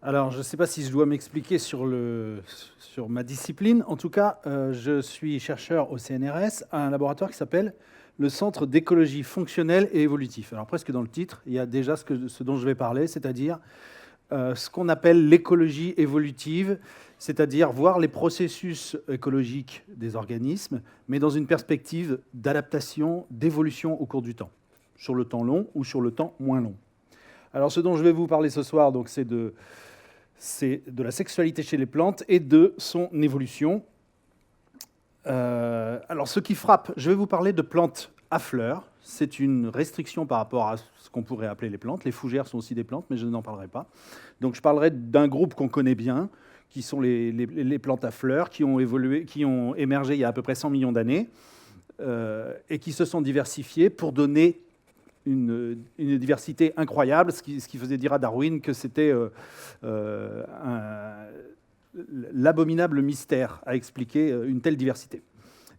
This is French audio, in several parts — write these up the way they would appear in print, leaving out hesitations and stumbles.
Alors, je ne sais pas si je dois m'expliquer sur ma discipline. En tout cas, je suis chercheur au CNRS, à un laboratoire qui s'appelle le Centre d'écologie fonctionnelle et évolutive. Alors, presque dans le titre, il y a déjà ce dont je vais parler, c'est-à-dire ce qu'on appelle l'écologie évolutive, c'est-à-dire voir les processus écologiques des organismes, mais dans une perspective d'adaptation, d'évolution au cours du temps, sur le temps long ou sur le temps moins long. Alors, ce dont je vais vous parler ce soir, donc, c'est de la sexualité chez les plantes et de son évolution. Alors, ce qui frappe, je vais vous parler de plantes à fleurs. C'est une restriction par rapport à ce qu'on pourrait appeler les plantes. Les fougères sont aussi des plantes, mais je n'en parlerai pas. Donc, je parlerai d'un groupe qu'on connaît bien, qui sont les plantes à fleurs, qui ont émergé il y a à peu près 100 millions d'années, et qui se sont diversifiées pour donner une diversité incroyable, ce qui faisait dire à Darwin que c'était l'abominable mystère à expliquer une telle diversité.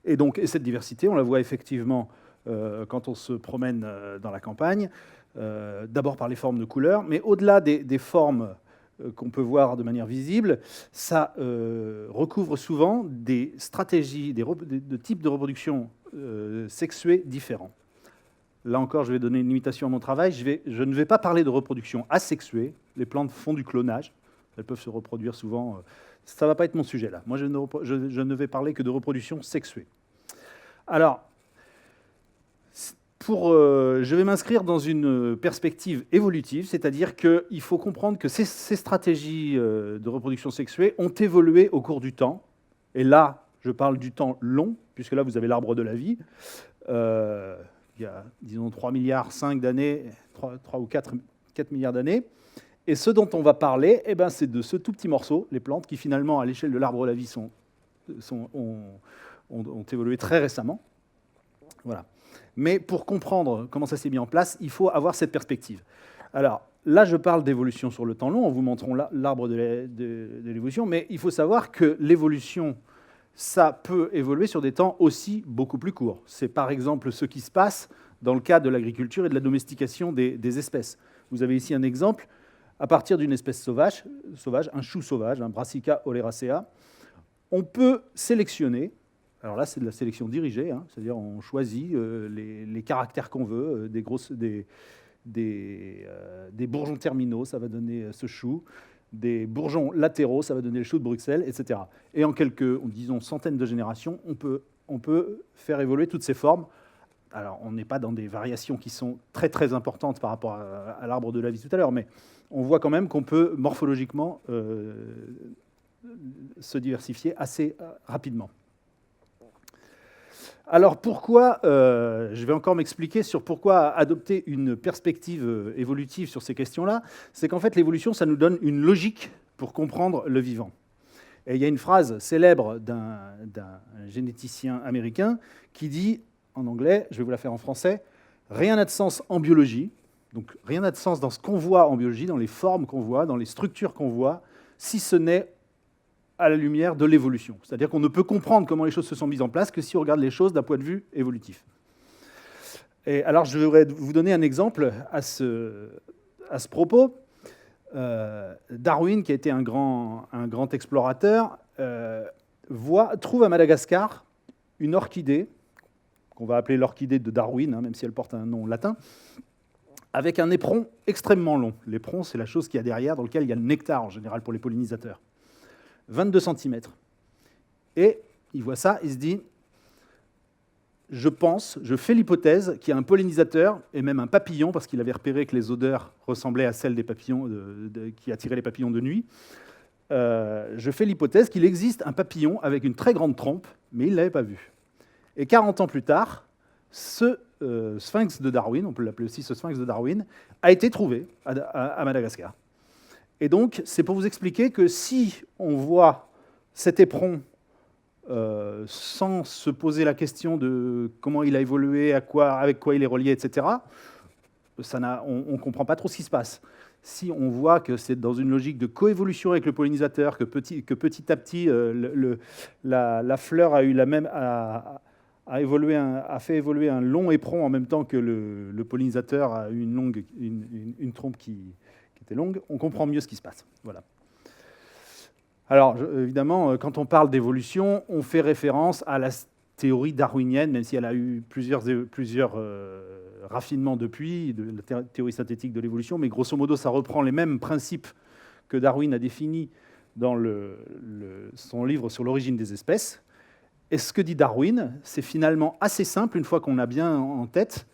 Et donc, cette diversité, on la voit effectivement quand on se promène dans la campagne, d'abord par les formes de couleurs, mais au-delà des formes qu'on peut voir de manière visible, ça recouvre souvent des stratégies, de types de reproduction sexuée différents. Là encore, je vais donner une limitation à mon travail. Je ne vais pas parler de reproduction asexuée. Les plantes font du clonage. Elles peuvent se reproduire souvent. Ça ne va pas être mon sujet là. Moi, je ne vais parler que de reproduction sexuée. Alors, je vais m'inscrire dans une perspective évolutive, c'est-à-dire qu'il faut comprendre que ces stratégies de reproduction sexuée ont évolué au cours du temps. Et là, je parle du temps long, puisque là, vous avez l'arbre de la vie. Il y a, disons, 3,5 milliards d'années, 3 ou 4 milliards d'années. Et ce dont on va parler, eh ben, c'est de ce tout petit morceau, les plantes, qui finalement, à l'échelle de l'arbre de la vie, ont évolué très récemment. Voilà. Mais pour comprendre comment ça s'est mis en place, il faut avoir cette perspective. Alors, là, je parle d'évolution sur le temps long, en vous montrant l'arbre de l'évolution, mais il faut savoir que l'évolution, ça peut évoluer sur des temps aussi beaucoup plus courts. C'est par exemple ce qui se passe dans le cas de l'agriculture et de la domestication des espèces. Vous avez ici un exemple, à partir d'une espèce sauvage, un chou sauvage, un Brassica oleracea, on peut sélectionner, alors là c'est de la sélection dirigée, c'est-à-dire on choisit les caractères qu'on veut, des bourgeons terminaux, ça va donner ce chou, des bourgeons latéraux, ça va donner le chou de Bruxelles, etc. Et en quelques, disons, centaines de générations, on peut faire évoluer toutes ces formes. Alors, on n'est pas dans des variations qui sont très, très importantes par rapport à l'arbre de la vie tout à l'heure, mais on voit quand même qu'on peut morphologiquement se diversifier assez rapidement. Alors pourquoi, je vais encore m'expliquer sur pourquoi adopter une perspective évolutive sur ces questions-là, c'est qu'en fait l'évolution, ça nous donne une logique pour comprendre le vivant. Et il y a une phrase célèbre d'un généticien américain qui dit, en anglais, je vais vous la faire en français, « Rien n'a de sens en biologie », donc rien n'a de sens dans ce qu'on voit en biologie, dans les formes qu'on voit, dans les structures qu'on voit, si ce n'est à la lumière de l'évolution. C'est-à-dire qu'on ne peut comprendre comment les choses se sont mises en place que si on regarde les choses d'un point de vue évolutif. Et alors, je voudrais vous donner un exemple à ce propos. Darwin, qui a été un grand explorateur, trouve à Madagascar une orchidée, qu'on va appeler l'orchidée de Darwin, même si elle porte un nom latin, avec un éperon extrêmement long. L'éperon, c'est la chose qu'il y a derrière, dans lequel il y a le nectar, en général, pour les pollinisateurs. 22 cm. Et il voit ça, il se dit, je fais l'hypothèse qu'il y a un pollinisateur, et même un papillon, parce qu'il avait repéré que les odeurs ressemblaient à celles des papillons qui attiraient les papillons de nuit. Je fais l'hypothèse qu'il existe un papillon avec une très grande trompe, mais il ne l'avait pas vu. Et 40 ans plus tard, ce sphinx de Darwin, on peut l'appeler aussi ce sphinx de Darwin, a été trouvé à Madagascar. Et donc, c'est pour vous expliquer que si on voit cet éperon sans se poser la question de comment il a évolué, avec quoi il est relié, etc., on ne comprend pas trop ce qui se passe. Si on voit que c'est dans une logique de coévolution avec le pollinisateur, que petit à petit, la fleur a fait évoluer un long éperon en même temps que le pollinisateur a eu une trompe qui était longue, on comprend mieux ce qui se passe. Voilà. Alors, évidemment, quand on parle d'évolution, on fait référence à la théorie darwinienne, même si elle a eu plusieurs raffinements depuis, de la théorie synthétique de l'évolution, mais grosso modo, ça reprend les mêmes principes que Darwin a définis dans son livre sur l'origine des espèces. Et ce que dit Darwin, c'est finalement assez simple, une fois qu'on a bien en tête,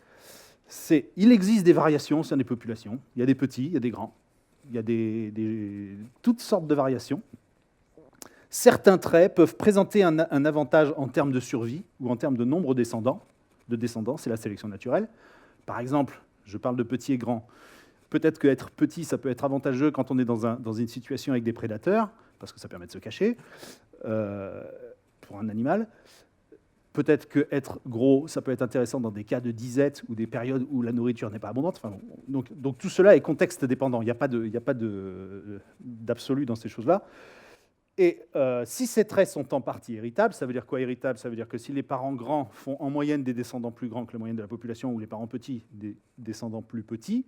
c'est il existe des variations au sein des populations. Il y a des petits, il y a des grands, il y a toutes sortes de variations. Certains traits peuvent présenter un avantage en termes de survie ou en termes de nombre de descendants, c'est la sélection naturelle. Par exemple, je parle de petits et grands. Peut-être qu'être petit, ça peut être avantageux quand on est dans une situation avec des prédateurs, parce que ça permet de se cacher pour un animal. Peut-être qu'être gros, ça peut être intéressant dans des cas de disette ou des périodes où la nourriture n'est pas abondante. Enfin, donc tout cela est contexte dépendant. Il n'y a pas d'absolu dans ces choses-là. Et si ces traits sont en partie héritables, ça veut dire quoi héritables? Ça veut dire que si les parents grands font en moyenne des descendants plus grands que la moyenne de la population, ou les parents petits des descendants plus petits,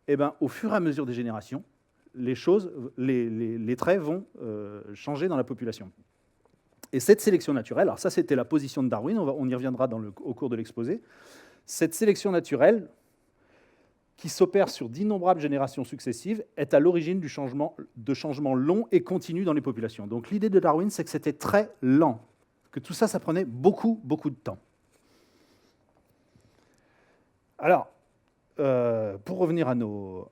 eh ben, au fur et à mesure des générations, les traits vont changer dans la population. Et cette sélection naturelle, alors ça c'était la position de Darwin, on y reviendra au cours de l'exposé, cette sélection naturelle, qui s'opère sur d'innombrables générations successives, est à l'origine de changements longs et continus dans les populations. Donc l'idée de Darwin, c'est que c'était très lent, que tout ça, ça prenait beaucoup, beaucoup de temps. Alors, pour revenir à nos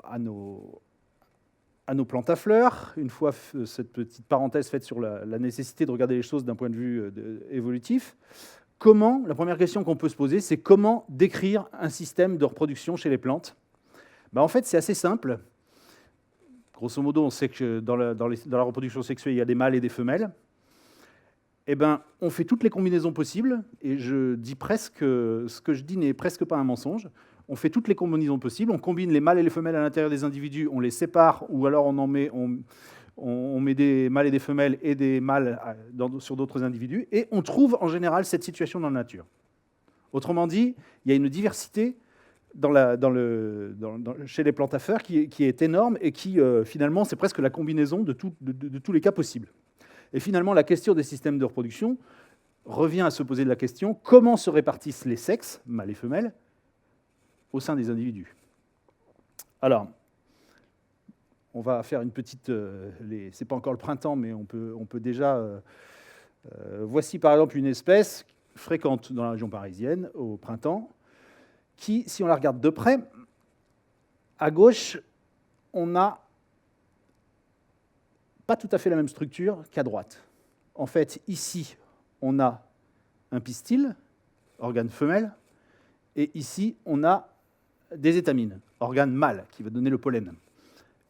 plantes à fleurs, une fois cette petite parenthèse faite sur la nécessité de regarder les choses d'un point de vue évolutif, la première question qu'on peut se poser, c'est comment décrire un système de reproduction chez les plantes? En fait, c'est assez simple. Grosso modo, on sait que dans la reproduction sexuelle, il y a des mâles et des femelles. Eh ben, on fait toutes les combinaisons possibles, et je dis presque, ce que je dis n'est presque pas un mensonge. On fait toutes les combinaisons possibles, on combine les mâles et les femelles à l'intérieur des individus, on les sépare, ou alors on met des mâles et des femelles et des mâles sur d'autres individus, et on trouve en général cette situation dans la nature. Autrement dit, il y a une diversité chez les plantes à fleurs qui est énorme et qui, finalement, c'est presque la combinaison de tous les cas possibles. Et finalement, la question des systèmes de reproduction revient à se poser la question comment se répartissent les sexes, mâles et femelles, au sein des individus. Alors, on va faire une petite... c'est pas encore le printemps, mais on peut déjà... voici par exemple une espèce fréquente dans la région parisienne au printemps, qui, si on la regarde de près, à gauche, on n'a pas tout à fait la même structure qu'à droite. En fait, ici, on a un pistil, organe femelle, et ici, on a des étamines, organe mâle, qui va donner le pollen.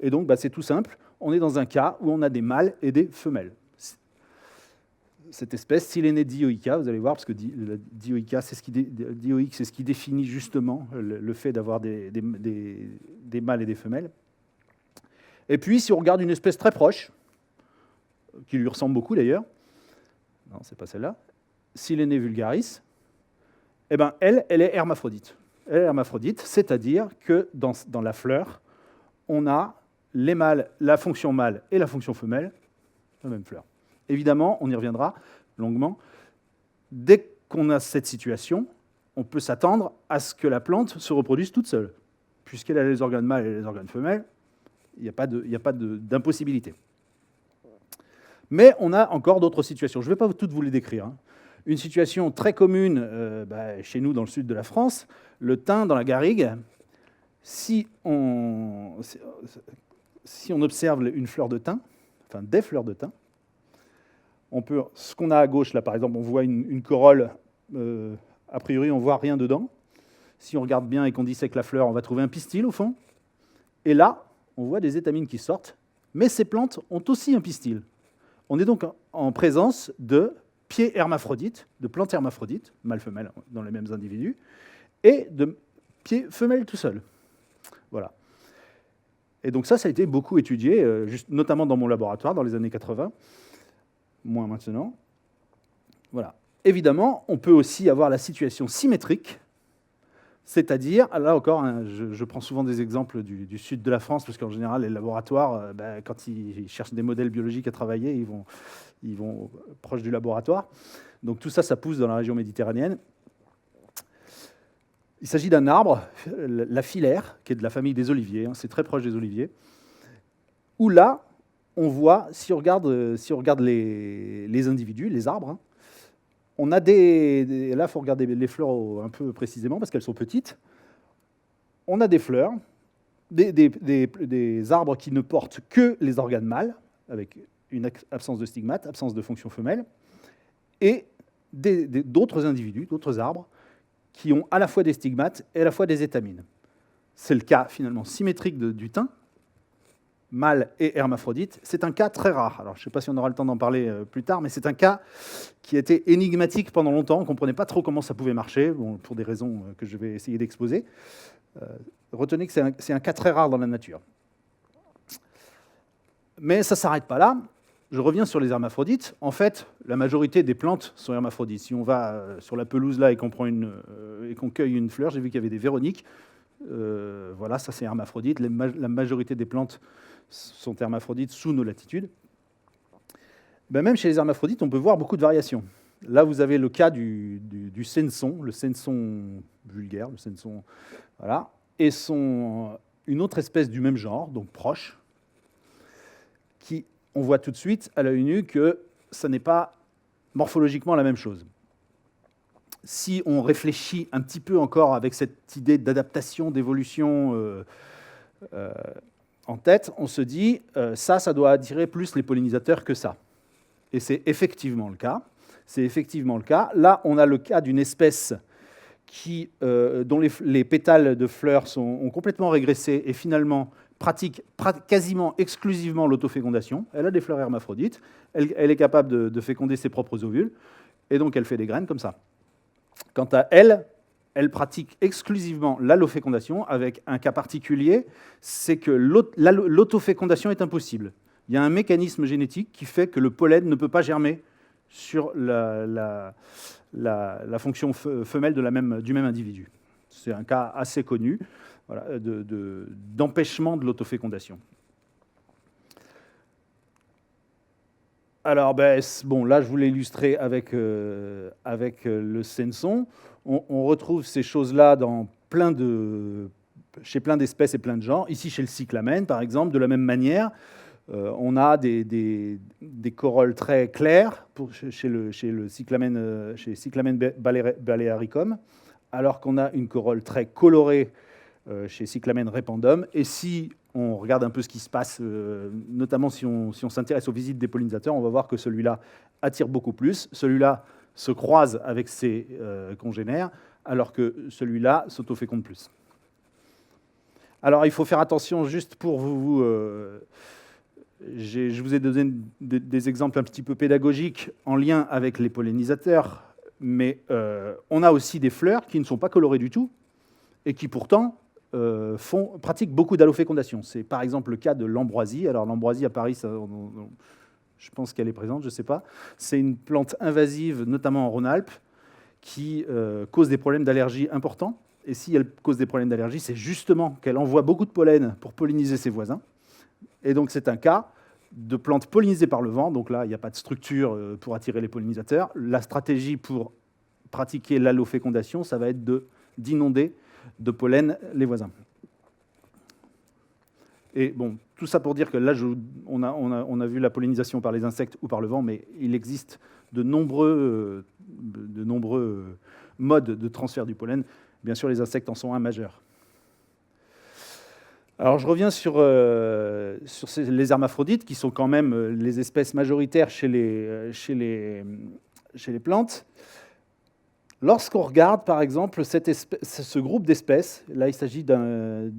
Et donc, c'est tout simple, on est dans un cas où on a des mâles et des femelles. Cette espèce, Silene dioica, vous allez voir, parce que dioïque, c'est ce qui définit justement le fait d'avoir des mâles et des femelles. Et puis, si on regarde une espèce très proche, qui lui ressemble beaucoup d'ailleurs, non, c'est pas celle-là, Silene vulgaris, eh ben, elle est hermaphrodite. Elle est hermaphrodite, c'est-à-dire que dans la fleur, on a les mâles, la fonction mâle et la fonction femelle, la même fleur. Évidemment, on y reviendra longuement. Dès qu'on a cette situation, on peut s'attendre à ce que la plante se reproduise toute seule. Puisqu'elle a les organes mâles et les organes femelles, il n'y a pas d'impossibilité. Mais on a encore d'autres situations. Je ne vais pas toutes vous les décrire. Une situation très commune chez nous, dans le sud de la France, le thym dans la garrigue. Si on observe une fleur de thym, enfin des fleurs de thym, ce qu'on a à gauche, là, par exemple, on voit une corolle, a priori, on ne voit rien dedans. Si on regarde bien et qu'on dissèque la fleur, on va trouver un pistil, au fond. Et là, on voit des étamines qui sortent, mais ces plantes ont aussi un pistil. On est donc en présence de pieds hermaphrodites, de plantes hermaphrodites, mâle-femelle dans les mêmes individus, et de pieds femelles tout seuls. Voilà. Et donc ça a été beaucoup étudié, notamment dans mon laboratoire, dans les années 80, moins maintenant. Voilà. Évidemment, on peut aussi avoir la situation symétrique, C'est-à-dire, là encore, hein, je prends souvent des exemples du sud de la France, parce qu'en général, les laboratoires, quand ils cherchent des modèles biologiques à travailler, ils vont proche du laboratoire. Donc tout ça, ça pousse dans la région méditerranéenne. Il s'agit d'un arbre, la filaire, qui est de la famille des oliviers, hein, c'est très proche des oliviers, où là, on voit, si on regarde les individus, les arbres, hein, on a là, il faut regarder les fleurs un peu précisément, parce qu'elles sont petites. On a des fleurs, des arbres qui ne portent que les organes mâles, avec une absence de stigmate, absence de fonction femelle, et d'autres individus, d'autres arbres, qui ont à la fois des stigmates et à la fois des étamines. C'est le cas finalement symétrique du thym, mâle et hermaphrodite. C'est un cas très rare. Alors je ne sais pas si on aura le temps d'en parler plus tard, mais c'est un cas qui a été énigmatique pendant longtemps. On ne comprenait pas trop comment ça pouvait marcher, bon, pour des raisons que je vais essayer d'exposer. Retenez que c'est un cas très rare dans la nature. Mais ça ne s'arrête pas là. Je reviens sur les hermaphrodites. En fait, la majorité des plantes sont hermaphrodites. Si on va sur la pelouse là et qu'on cueille une fleur, j'ai vu qu'il y avait des véroniques. Voilà, ça c'est hermaphrodite. La majorité des plantes sont hermaphrodites sous nos latitudes. Même chez les hermaphrodites, on peut voir beaucoup de variations. Là, vous avez le cas du senson, le senson vulgaire, le senson, voilà, et une autre espèce du même genre, donc proche, qui, on voit tout de suite à l'œil nu que ça n'est pas morphologiquement la même chose. Si on réfléchit un petit peu encore avec cette idée d'adaptation, d'évolution en tête, on se dit ça doit attirer plus les pollinisateurs que ça. Et c'est effectivement le cas. C'est effectivement le cas. Là, on a le cas d'une espèce dont les pétales de fleurs ont complètement régressé et finalement pratique quasiment exclusivement l'autofécondation. Elle a des fleurs hermaphrodites, elle est capable de féconder ses propres ovules, et donc elle fait des graines comme ça. Quant à elle, elle pratique exclusivement l'allofécondation avec un cas particulier, c'est que l'autofécondation est impossible. Il y a un mécanisme génétique qui fait que le pollen ne peut pas germer sur la fonction femelle du même individu. C'est un cas assez connu, voilà, d'empêchement de l'autofécondation. Alors, bon, là, je voulais illustrer avec le senson. On retrouve ces choses-là chez plein d'espèces et plein de genres. Ici, chez le cyclamen, par exemple, de la même manière, on a des corolles très claires chez le cyclamen, chez Cyclamen balearicum, alors qu'on a une corolle très colorée chez Cyclamen repandum. Et si on regarde un peu ce qui se passe, notamment si on s'intéresse aux visites des pollinisateurs, on va voir que celui-là attire beaucoup plus. Celui-là se croise avec ses congénères, alors que celui-là s'autoféconde plus. Alors, il faut faire attention, juste pour vous... je vous ai donné des exemples un petit peu pédagogiques en lien avec les pollinisateurs, mais on a aussi des fleurs qui ne sont pas colorées du tout et qui pourtant pratiquent beaucoup d'allofécondation. C'est par exemple le cas de l'ambroisie. Alors l'ambroisie à Paris, je pense qu'elle est présente, je ne sais pas. C'est une plante invasive, notamment en Rhône-Alpes, qui cause des problèmes d'allergie importants. Et si elle cause des problèmes d'allergie, c'est justement qu'elle envoie beaucoup de pollen pour polliniser ses voisins. Et donc c'est un cas de plante pollinisée par le vent. Donc là, il n'y a pas de structure pour attirer les pollinisateurs. La stratégie pour pratiquer l'allofécondation, ça va être d'inonder de pollen les voisins. Et bon, tout ça pour dire que là, on a vu la pollinisation par les insectes ou par le vent, mais il existe de nombreux modes de transfert du pollen. Bien sûr, les insectes en sont un majeur. Alors, je reviens sur les hermaphrodites, qui sont quand même les espèces majoritaires chez les plantes. Lorsqu'on regarde, par exemple, ce groupe d'espèces, là, il s'agit d'un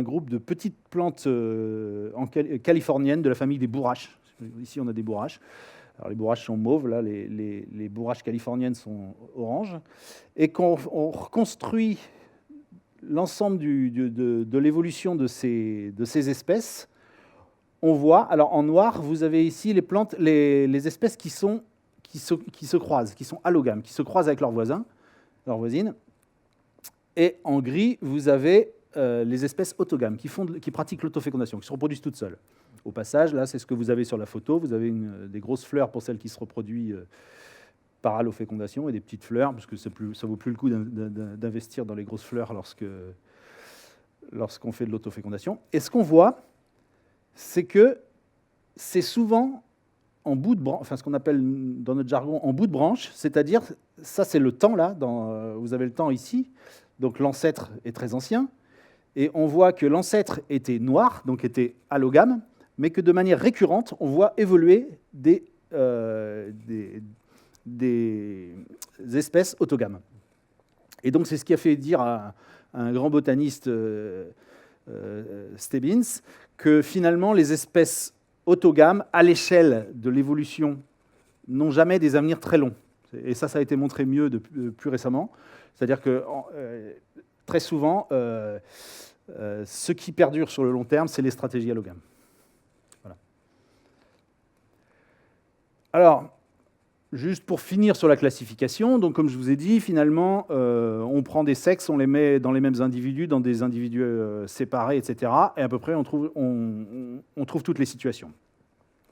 groupe de petites plantes californiennes de la famille des bourraches. Ici, on a des bourraches. Alors, les bourraches sont mauves, là, les bourraches californiennes sont oranges. Et qu'on reconstruit l'ensemble de l'évolution de ces espèces, on voit, alors en noir, vous avez ici les espèces qui se croisent, qui sont allogames, qui se croisent avec leurs voisins, leurs voisines. Et en gris, vous avez les espèces autogames qui pratiquent l'autofécondation, qui se reproduisent toutes seules. Au passage, là, c'est ce que vous avez sur la photo. Vous avez des grosses fleurs pour celles qui se reproduisent par allofécondation et des petites fleurs, parce que ça ne vaut plus le coup d'investir dans les grosses fleurs lorsqu'on fait de l'autofécondation. Et ce qu'on voit, c'est que c'est souvent en bout de branche, enfin ce qu'on appelle dans notre jargon en bout de branche, c'est-à-dire, ça c'est le temps là, vous avez le temps ici, donc l'ancêtre est très ancien, et on voit que l'ancêtre était noir, donc était allogame, mais que de manière récurrente, on voit évoluer des espèces autogames. Et donc c'est ce qui a fait dire à un grand botaniste, Stebbins, que finalement les espèces autogames, à l'échelle de l'évolution, n'ont jamais des avenirs très longs. Et ça a été montré mieux plus récemment. C'est-à-dire que très souvent, ce qui perdure sur le long terme, c'est les stratégies allogames. Voilà. Alors, juste pour finir sur la classification, donc comme je vous ai dit, finalement, on prend des sexes, on les met dans les mêmes individus, dans des individus séparés, etc. Et à peu près, on trouve toutes les situations.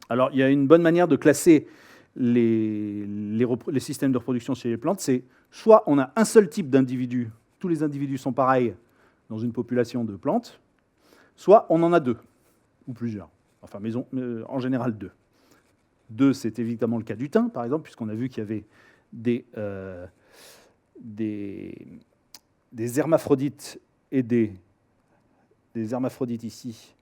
Alors, il y a une bonne manière de classer les systèmes de reproduction chez les plantes, c'est soit on a un seul type d'individu, tous les individus sont pareils dans une population de plantes, soit on en a deux, ou plusieurs, enfin, mais en général deux. Deux, c'est évidemment le cas du thym, par exemple, puisqu'on a vu qu'il y avait des hermaphrodites et des hermaphrodites ici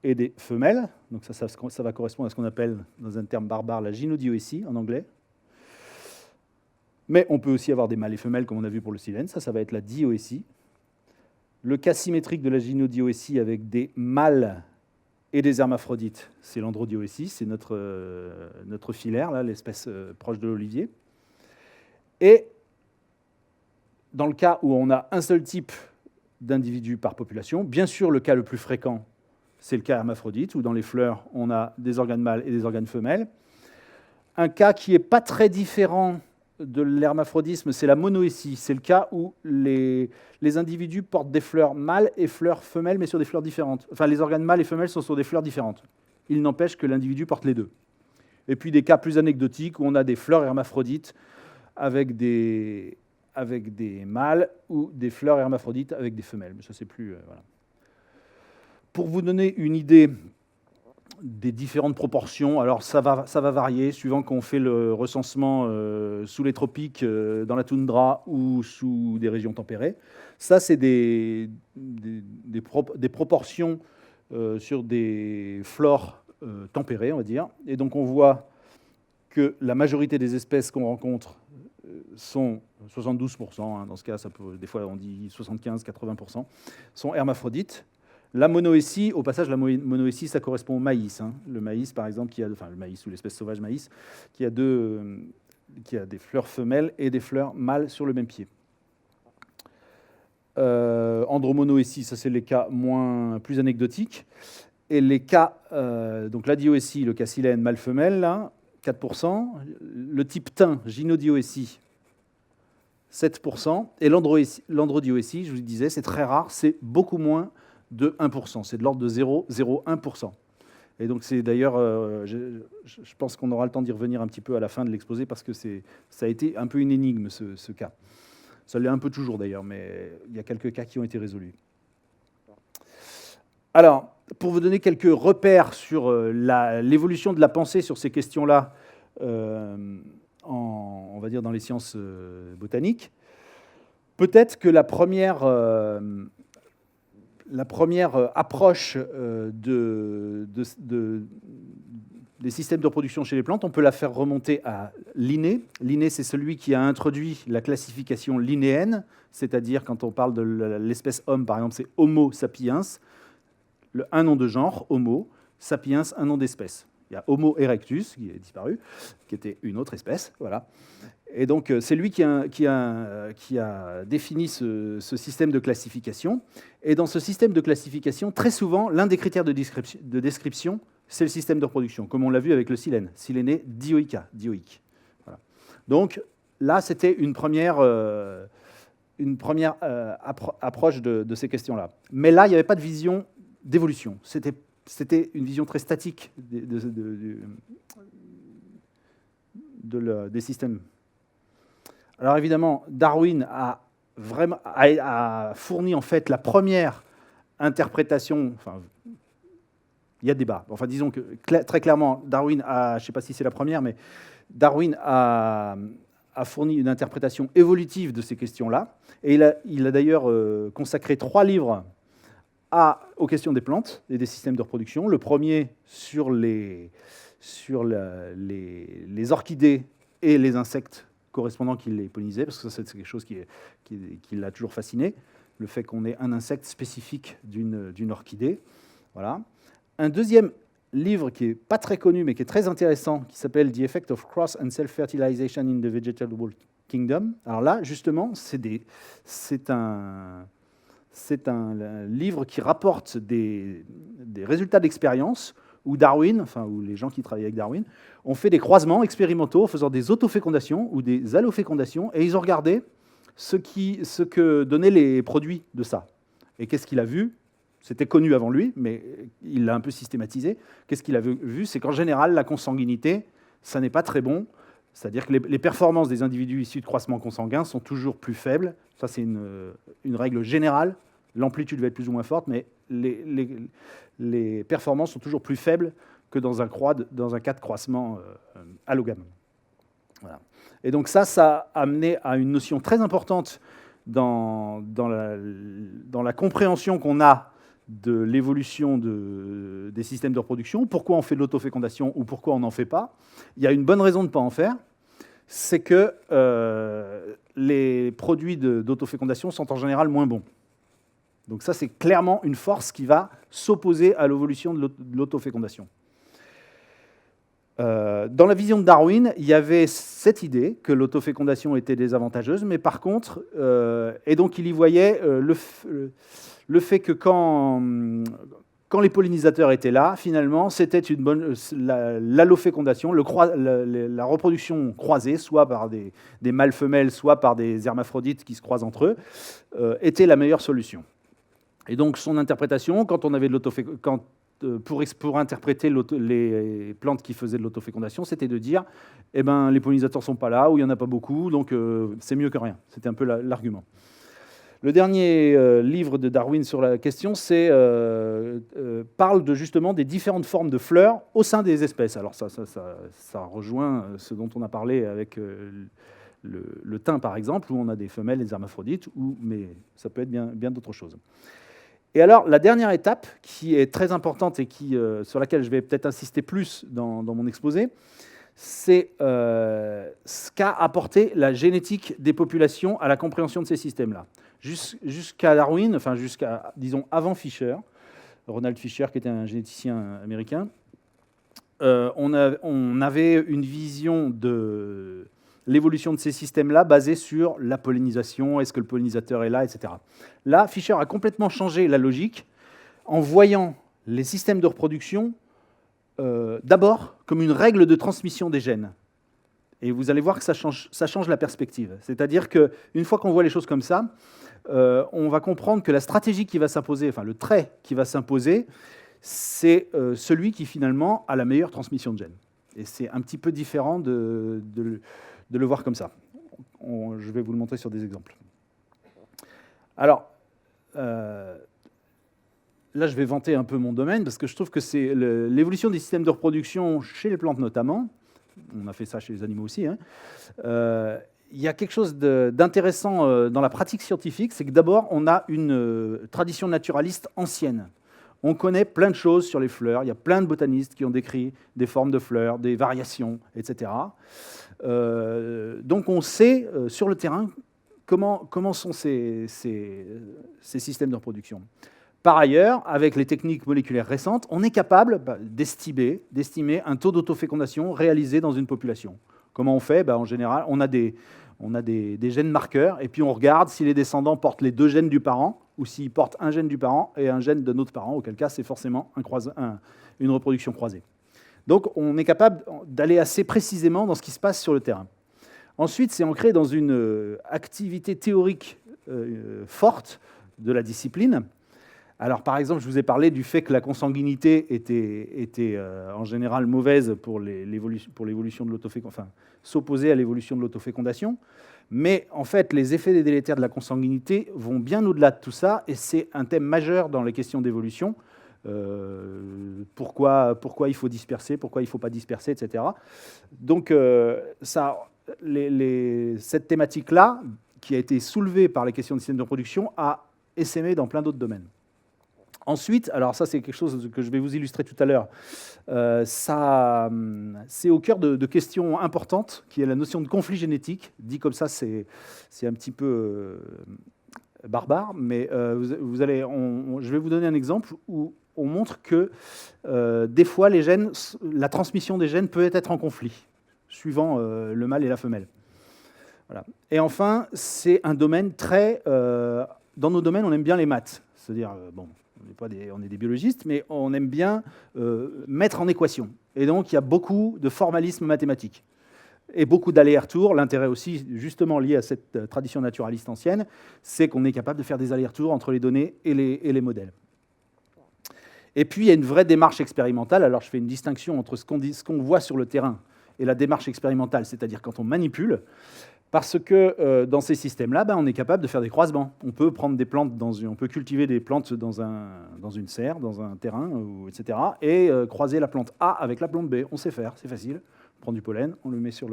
et des femelles. Donc ça va correspondre à ce qu'on appelle, dans un terme barbare, la gynodioétie en anglais. Mais on peut aussi avoir des mâles et femelles, comme on a vu pour le silène. Ça va être la dioétie. Le cas symétrique de la gynodioétie avec des mâles et des hermaphrodites, c'est l'androdioétie, c'est notre filaire, là, l'espèce proche de l'olivier. Et dans le cas où on a un seul type d'individu par population, bien sûr, le cas le plus fréquent, c'est le cas hermaphrodite, où dans les fleurs, on a des organes mâles et des organes femelles. Un cas qui n'est pas très différent de l'hermaphrodisme, c'est la monoétie. C'est le cas où les individus portent des fleurs mâles et fleurs femelles, mais sur des fleurs différentes. Enfin, les organes mâles et femelles sont sur des fleurs différentes. Il n'empêche que l'individu porte les deux. Et puis des cas plus anecdotiques où on a des fleurs hermaphrodites avec des mâles ou des fleurs hermaphrodites avec des femelles. Mais ça, c'est plus... voilà. Pour vous donner une idée des différentes proportions, alors ça va varier suivant qu'on fait le recensement sous les tropiques, dans la toundra ou sous des régions tempérées. Ça, c'est des proportions sur des flores tempérées, on va dire. Et donc on voit que la majorité des espèces qu'on rencontre sont 72%, hein, dans ce cas, des fois on dit 75-80%, sont hermaphrodites. La monoétie, au passage, la monoétie, ça correspond au maïs. Hein. Le maïs, par exemple, le maïs ou l'espèce sauvage maïs, qui a des fleurs femelles et des fleurs mâles sur le même pied. Andromonoétie, ça c'est les cas plus anecdotiques. Et les cas, donc la dioétie, le cas silène mâle-femelle, là, 4%. Le type thym, gynodioétie, 7%. Et l'androdioétie, je vous disais, c'est très rare, c'est beaucoup moins de 1%, c'est de l'ordre de 0,01%. Et donc c'est d'ailleurs, je pense qu'on aura le temps d'y revenir un petit peu à la fin de l'exposé, parce que ça a été un peu une énigme, ce cas. Ça l'est un peu toujours d'ailleurs, mais il y a quelques cas qui ont été résolus. Alors, pour vous donner quelques repères sur l'évolution de la pensée sur ces questions-là, on va dire dans les sciences botaniques, peut-être que la première approche des systèmes de reproduction chez les plantes, on peut la faire remonter à Linné. Linné, c'est celui qui a introduit la classification linnéenne, c'est-à-dire quand on parle de l'espèce homme, par exemple, c'est Homo sapiens, un nom de genre, Homo, sapiens, un nom d'espèce. Il y a Homo erectus, qui est disparu, qui était une autre espèce, voilà. Et donc, c'est lui qui a défini ce système de classification. Et dans ce système de classification, très souvent, l'un des critères de description, c'est le système de reproduction, comme on l'a vu avec le silène, Silene dioica, dioïque. Voilà. Donc, là, c'était une première une première approche de ces questions-là. Mais là, il n'y avait pas de vision d'évolution. C'était une vision très statique des systèmes. Alors évidemment, Darwin a fourni en fait la première interprétation. Enfin, il y a débat. Enfin, disons que très clairement, Darwin a, je ne sais pas si c'est la première, mais Darwin a fourni une interprétation évolutive de ces questions-là. Et il a d'ailleurs consacré 3 livres aux questions des plantes et des systèmes de reproduction. Le premier sur les orchidées et les insectes correspondants qui les pollinisaient, parce que ça, c'est quelque chose qui l'a toujours fasciné, le fait qu'on ait un insecte spécifique d'une orchidée. Voilà. Un deuxième livre qui n'est pas très connu, mais qui est très intéressant, qui s'appelle « The Effect of Cross and Self-Fertilization in the Vegetable Kingdom ». Alors là, justement, c'est un livre qui rapporte des résultats d'expérience où où les gens qui travaillent avec Darwin, ont fait des croisements expérimentaux en faisant des autofécondations ou des allofécondations, et ils ont regardé ce que donnaient les produits de ça. Et qu'est-ce qu'il a vu ? C'était connu avant lui, mais il l'a un peu systématisé. Qu'est-ce qu'il a vu ? C'est qu'en général, la consanguinité, ça n'est pas très bon. C'est-à-dire que les performances des individus issus de croissements consanguins sont toujours plus faibles. Ça, c'est une règle générale. L'amplitude va être plus ou moins forte, mais les performances sont toujours plus faibles que dans un cas de croissement allogame. Voilà. Et donc ça a amené à une notion très importante dans la compréhension qu'on a de l'évolution des systèmes de reproduction. Pourquoi on fait de l'autofécondation ou pourquoi on n'en fait pas ? Il y a une bonne raison de ne pas en faire, c'est que les produits d'autofécondation sont en général moins bons. Donc ça, c'est clairement une force qui va s'opposer à l'évolution de l'autofécondation. Dans la vision de Darwin, il y avait cette idée que l'autofécondation était désavantageuse, mais par contre, et donc il y voyait le fait que quand les pollinisateurs étaient là, finalement, c'était une bonne l'allofécondation, la reproduction croisée, soit par des mâles femelles, soit par des hermaphrodites qui se croisent entre eux, était la meilleure solution. Et donc son interprétation, quand on avait de pour interpréter les plantes qui faisaient de l'autofécondation, c'était de dire eh ben, les pollinisateurs ne sont pas là, ou il n'y en a pas beaucoup, donc c'est mieux que rien. C'était un peu l'argument. Le dernier livre de Darwin sur la question parle justement des différentes formes de fleurs au sein des espèces. Alors ça rejoint ce dont on a parlé avec le thym, par exemple, où on a des femelles, des hermaphrodites, mais ça peut être bien d'autres choses. Et alors, la dernière étape, qui est très importante et sur laquelle je vais peut-être insister plus dans mon exposé, c'est ce qu'a apporté la génétique des populations à la compréhension de ces systèmes-là. Jusqu'à Darwin, enfin jusqu'à, disons, avant Fisher, Ronald Fisher, qui était un généticien américain, on avait une vision de l'évolution de ces systèmes-là basée sur la pollinisation, est-ce que le pollinisateur est là, etc. Là, Fisher a complètement changé la logique en voyant les systèmes de reproduction d'abord comme une règle de transmission des gènes. Et vous allez voir que ça change la perspective. C'est-à-dire qu'une fois qu'on voit les choses comme ça, on va comprendre que la stratégie qui va s'imposer, enfin le trait qui va s'imposer, c'est celui qui finalement a la meilleure transmission de gènes. Et c'est un petit peu différent de le voir comme ça. Je vais vous le montrer sur des exemples. Alors, là, je vais vanter un peu mon domaine, parce que je trouve que c'est l'évolution des systèmes de reproduction chez les plantes notamment, on a fait ça chez les animaux aussi, hein, il y a quelque chose d'intéressant dans la pratique scientifique, c'est que d'abord, on a une tradition naturaliste ancienne. On connaît plein de choses sur les fleurs, il y a plein de botanistes qui ont décrit des formes de fleurs, des variations, etc. Donc on sait sur le terrain comment sont ces systèmes de reproduction. Par ailleurs, avec les techniques moléculaires récentes, on est capable d'estimer un taux d'autofécondation réalisé dans une population. Comment on fait ? En général, on a des gènes marqueurs, et puis on regarde si les descendants portent les 2 gènes du parent, ou s'ils portent un gène du parent et un gène de notre parent, auquel cas c'est forcément une reproduction croisée. Donc on est capable d'aller assez précisément dans ce qui se passe sur le terrain. Ensuite, c'est ancré dans une activité théorique forte de la discipline. Alors, par exemple, je vous ai parlé du fait que la consanguinité était en général mauvaise pour l'évolution de l'autofécondation, enfin, s'opposer à l'évolution de l'autofécondation. Mais en fait, les effets des délétères de la consanguinité vont bien au-delà de tout ça, et c'est un thème majeur dans les questions d'évolution. Pourquoi il faut disperser, pourquoi il ne faut pas disperser, etc. Donc, cette thématique-là, qui a été soulevée par les questions de système de reproduction, a essaimé dans plein d'autres domaines. Ensuite, alors ça c'est quelque chose que je vais vous illustrer tout à l'heure, c'est au cœur de questions importantes, qui est la notion de conflit génétique. Dit comme ça, c'est un petit peu barbare, mais je vais vous donner un exemple où on montre que des fois, la transmission des gènes peut être en conflit, suivant le mâle et la femelle. Voilà. Et enfin, c'est un domaine très... dans nos domaines, on aime bien les maths. C'est-à-dire, bon, on est des biologistes, mais on aime bien mettre en équation. Et donc, il y a beaucoup de formalisme mathématique. Et beaucoup d'allers-retours. L'intérêt aussi, justement lié à cette tradition naturaliste ancienne, c'est qu'on est capable de faire des allers-retours entre les données et les modèles. Et puis, il y a une vraie démarche expérimentale. Alors, je fais une distinction entre ce qu'on voit sur le terrain et la démarche expérimentale, c'est-à-dire quand on manipule, parce que dans ces systèmes-là, on est capable de faire des croisements. On peut prendre des plantes on peut cultiver des plantes dans une serre, dans un terrain, etc., et croiser la plante A avec la plante B. On sait faire, c'est facile. On prend du pollen, on le met sur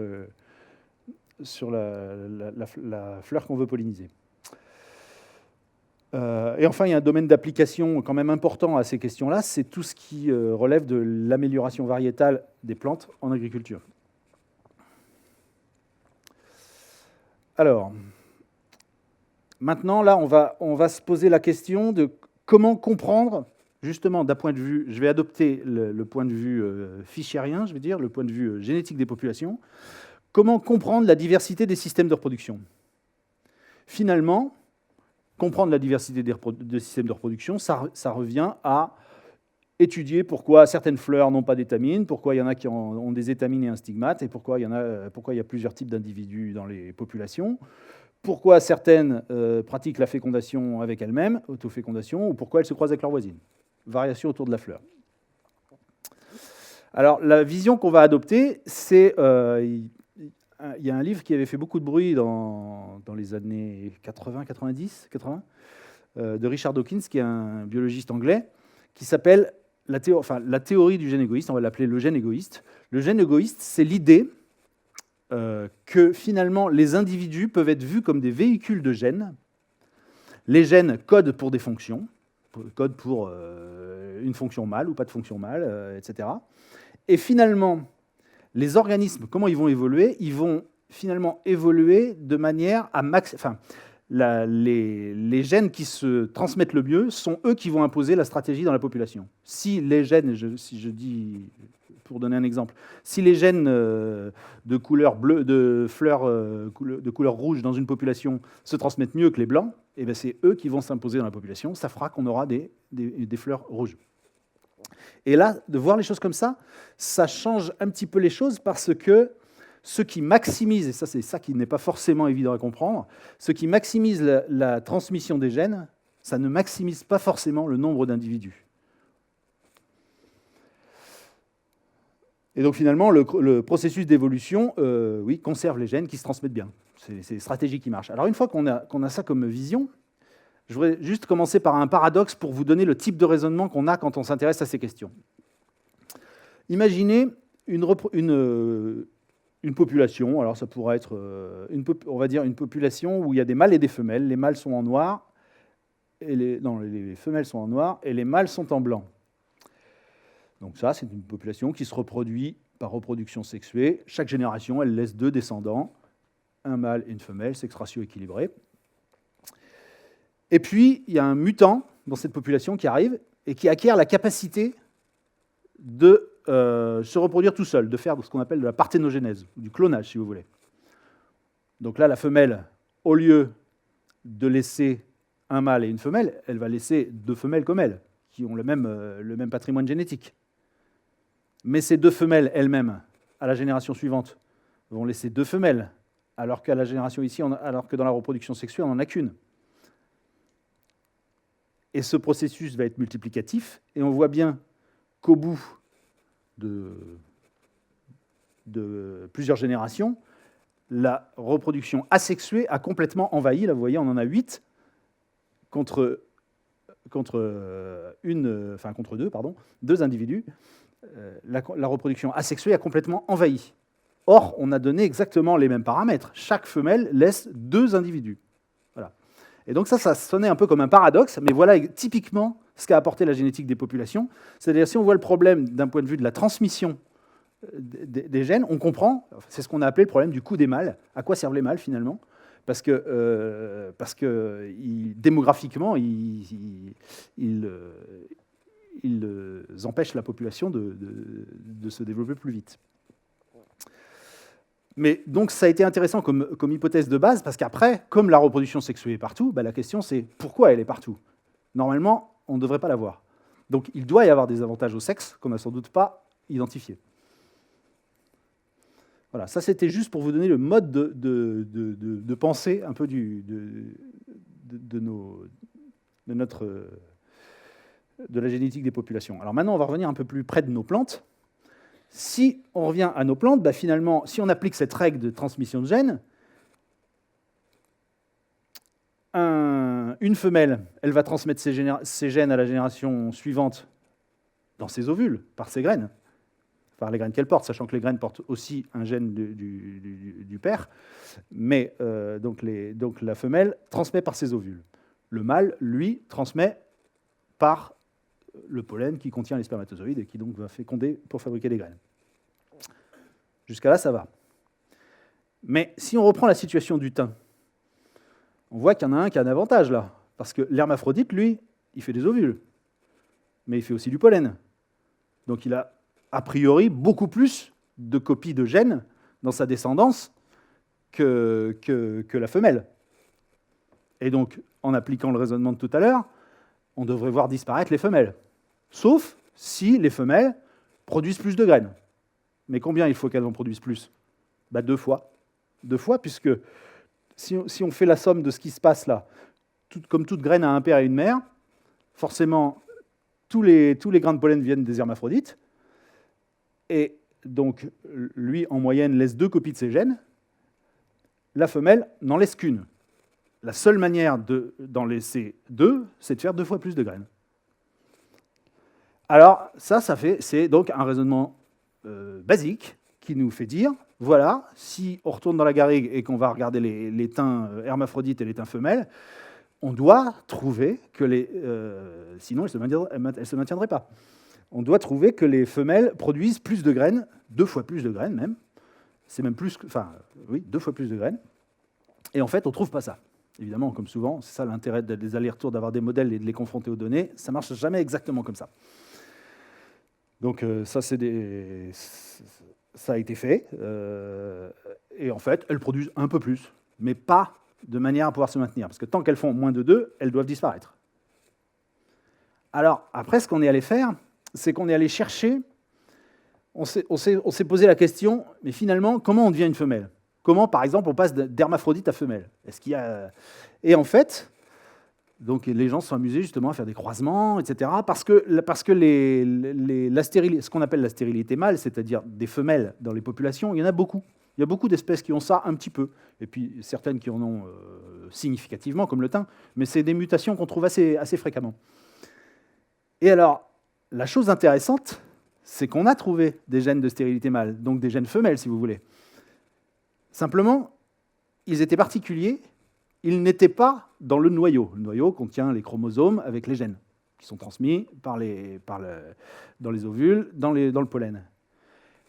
la fleur qu'on veut polliniser. Et enfin, il y a un domaine d'application quand même important à ces questions-là, c'est tout ce qui relève de l'amélioration variétale des plantes en agriculture. Alors, maintenant, là, on va se poser la question de comment comprendre, justement, d'un point de vue, je vais adopter le point de vue fichérien, je vais dire, le point de vue génétique des populations, comment comprendre la diversité des systèmes de reproduction. Finalement, comprendre la diversité des systèmes de reproduction, ça revient à étudier pourquoi certaines fleurs n'ont pas d'étamines, pourquoi il y en a qui ont des étamines et un stigmate, et pourquoi il y a plusieurs types d'individus dans les populations, pourquoi certaines pratiquent la fécondation avec elles-mêmes, autofécondation, ou pourquoi elles se croisent avec leurs voisines. Variation autour de la fleur. Alors, la vision qu'on va adopter, c'est... il y a un livre qui avait fait beaucoup de bruit dans les années 80, de Richard Dawkins, qui est un biologiste anglais, qui s'appelle la théorie du gène égoïste. On va l'appeler le gène égoïste. Le gène égoïste, c'est l'idée que finalement les individus peuvent être vus comme des véhicules de gènes. Les gènes codent pour des fonctions, codent pour une fonction mâle ou pas de fonction mâle, etc. Et finalement, les organismes, comment ils vont évoluer? Ils vont finalement évoluer de manière à les gènes qui se transmettent le mieux sont eux qui vont imposer la stratégie dans la population. Si les gènes, si je dis, pour donner un exemple, si les gènes de couleur bleue, de fleurs de couleur rouge dans une population se transmettent mieux que les blancs, eh bien c'est eux qui vont s'imposer dans la population. Ça fera qu'on aura des fleurs rouges. Et là, de voir les choses comme ça change un petit peu les choses parce que ce qui maximise, et ça c'est ça qui n'est pas forcément évident à comprendre, ce qui maximise la transmission des gènes, ça ne maximise pas forcément le nombre d'individus. Et donc finalement, le processus d'évolution conserve les gènes qui se transmettent bien. C'est des stratégies qui marchent. Alors une fois qu'on a ça comme vision, je voudrais juste commencer par un paradoxe pour vous donner le type de raisonnement qu'on a quand on s'intéresse à ces questions. Imaginez une population, alors ça pourrait être, on va dire, une population où il y a des mâles et des femelles. Les mâles sont en noir, les femelles sont en noir et les mâles sont en blanc. Donc ça, c'est une population qui se reproduit par reproduction sexuée. Chaque génération, elle laisse 2 descendants, un mâle et une femelle, sexe ratio équilibré. Et puis, il y a un mutant dans cette population qui arrive et qui acquiert la capacité de se reproduire tout seul, de faire ce qu'on appelle de la parthénogénèse, du clonage, si vous voulez. Donc là, la femelle, au lieu de laisser un mâle et une femelle, elle va laisser 2 femelles comme elle, qui ont le même patrimoine génétique. Mais ces 2 femelles elles-mêmes, à la génération suivante, vont laisser 2 femelles, alors qu'à la génération ici, alors que dans la reproduction sexuelle, on n'en a qu'une. Et ce processus va être multiplicatif, et on voit bien qu'au bout de plusieurs générations, la reproduction asexuée a complètement envahi. Là, vous voyez, on en a 8 contre 2 individus. La reproduction asexuée a complètement envahi. Or, on a donné exactement les mêmes paramètres. Chaque femelle laisse 2 individus. Voilà. Et donc ça sonnait un peu comme un paradoxe, mais voilà typiquement ce qu'a apporté la génétique des populations. C'est-à-dire, si on voit le problème d'un point de vue de la transmission des gènes, on comprend, c'est ce qu'on a appelé le problème du coût des mâles. À quoi servent les mâles, finalement ? Parce que démographiquement, ils empêchent la population de se développer plus vite. Mais donc ça a été intéressant comme hypothèse de base, parce qu'après, comme la reproduction sexuée est partout, la question c'est pourquoi elle est partout ? Normalement, on ne devrait pas l'avoir. Donc il doit y avoir des avantages au sexe qu'on n'a sans doute pas identifiés. Voilà, ça c'était juste pour vous donner le mode de pensée un peu de la génétique des populations. Alors maintenant, on va revenir un peu plus près de nos plantes. Si on revient à nos plantes, finalement, si on applique cette règle de transmission de gènes, une femelle, elle va transmettre ses gènes à la génération suivante dans ses ovules, par ses graines, par les graines qu'elle porte, sachant que les graines portent aussi un gène du père, mais donc la femelle transmet par ses ovules. Le mâle, lui, transmet par le pollen qui contient les spermatozoïdes et qui donc va féconder pour fabriquer des graines. Jusqu'à là, ça va. Mais si on reprend la situation du thym, on voit qu'il y en a un qui a un avantage là, parce que l'hermaphrodite, lui, il fait des ovules, mais il fait aussi du pollen. Donc il a a priori beaucoup plus de copies de gènes dans sa descendance que la femelle. Et donc, en appliquant le raisonnement de tout à l'heure, on devrait voir disparaître les femelles. Sauf si les femelles produisent plus de graines. Mais combien il faut qu'elles en produisent plus ? 2 fois. 2 fois, puisque si on fait la somme de ce qui se passe là, comme toute graine a un père et une mère, forcément, tous les grains de pollen viennent des hermaphrodites, et donc, lui, en moyenne, laisse 2 copies de ses gènes. La femelle n'en laisse qu'une. La seule manière d'en laisser 2, c'est de faire 2 fois plus de graines. Alors, c'est donc un raisonnement basique qui nous fait dire, voilà, si on retourne dans la garrigue et qu'on va regarder les thym hermaphrodites et les thym femelles, on doit trouver que sinon elles ne se maintiendraient pas. On doit trouver que les femelles produisent plus de graines, 2 fois plus de graines même. C'est même plus, 2 fois plus de graines. Et en fait, on ne trouve pas ça. Évidemment, comme souvent, c'est ça l'intérêt des allers-retours, d'avoir des modèles et de les confronter aux données. Ça ne marche jamais exactement comme ça. Donc ça a été fait. Et en fait, elles produisent un peu plus, mais pas de manière à pouvoir se maintenir. Parce que tant qu'elles font moins de 2, elles doivent disparaître. Alors, après, ce qu'on est allé faire, c'est qu'on est allé chercher, on s'est posé la question, mais finalement, comment on devient une femelle ? Comment, par exemple, on passe d'hermaphrodite à femelle ? Est-ce qu'il y a... Et en fait, donc les gens se sont amusés justement à faire des croisements, etc., parce que ce qu'on appelle la stérilité mâle, c'est-à-dire des femelles dans les populations, il y en a beaucoup. Il y a beaucoup d'espèces qui ont ça un petit peu, et puis certaines qui en ont significativement, comme le thym, mais c'est des mutations qu'on trouve assez fréquemment. Et alors, la chose intéressante, c'est qu'on a trouvé des gènes de stérilité mâle, donc des gènes femelles, si vous voulez. Simplement, ils étaient particuliers, ils n'étaient pas dans le noyau. Le noyau contient les chromosomes avec les gènes, qui sont transmis dans les ovules, dans le pollen.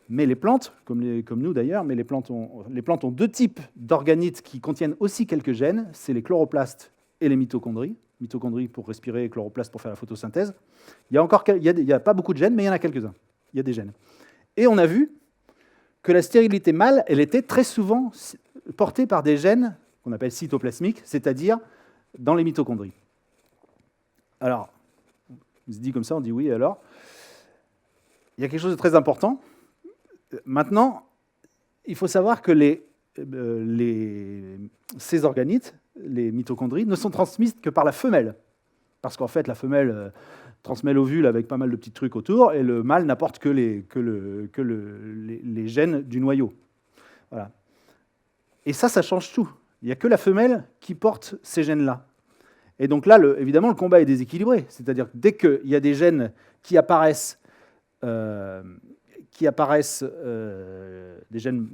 Mais les plantes, comme nous d'ailleurs, mais les plantes ont 2 types d'organites qui contiennent aussi quelques gènes, c'est les chloroplastes et les mitochondries. Mitochondries pour respirer et chloroplastes pour faire la photosynthèse. Il y a pas beaucoup de gènes, mais il y en a quelques-uns. Il y a des gènes. Et on a vu que la stérilité mâle, elle était très souvent portée par des gènes qu'on appelle cytoplasmiques, c'est-à-dire dans les mitochondries. Alors, on se dit comme ça, on dit oui, alors. Il y a quelque chose de très important. Maintenant, il faut savoir que ces organites, les mitochondries, ne sont transmises que par la femelle. parce qu'en fait, la femelle transmet l'ovule avec pas mal de petits trucs autour, et le mâle n'apporte que les gènes du noyau. Voilà. Et ça change tout. Il n'y a que la femelle qui porte ces gènes-là. Et donc là, évidemment, le combat est déséquilibré. C'est-à-dire que dès qu'il y a des gènes qui apparaissent, des gènes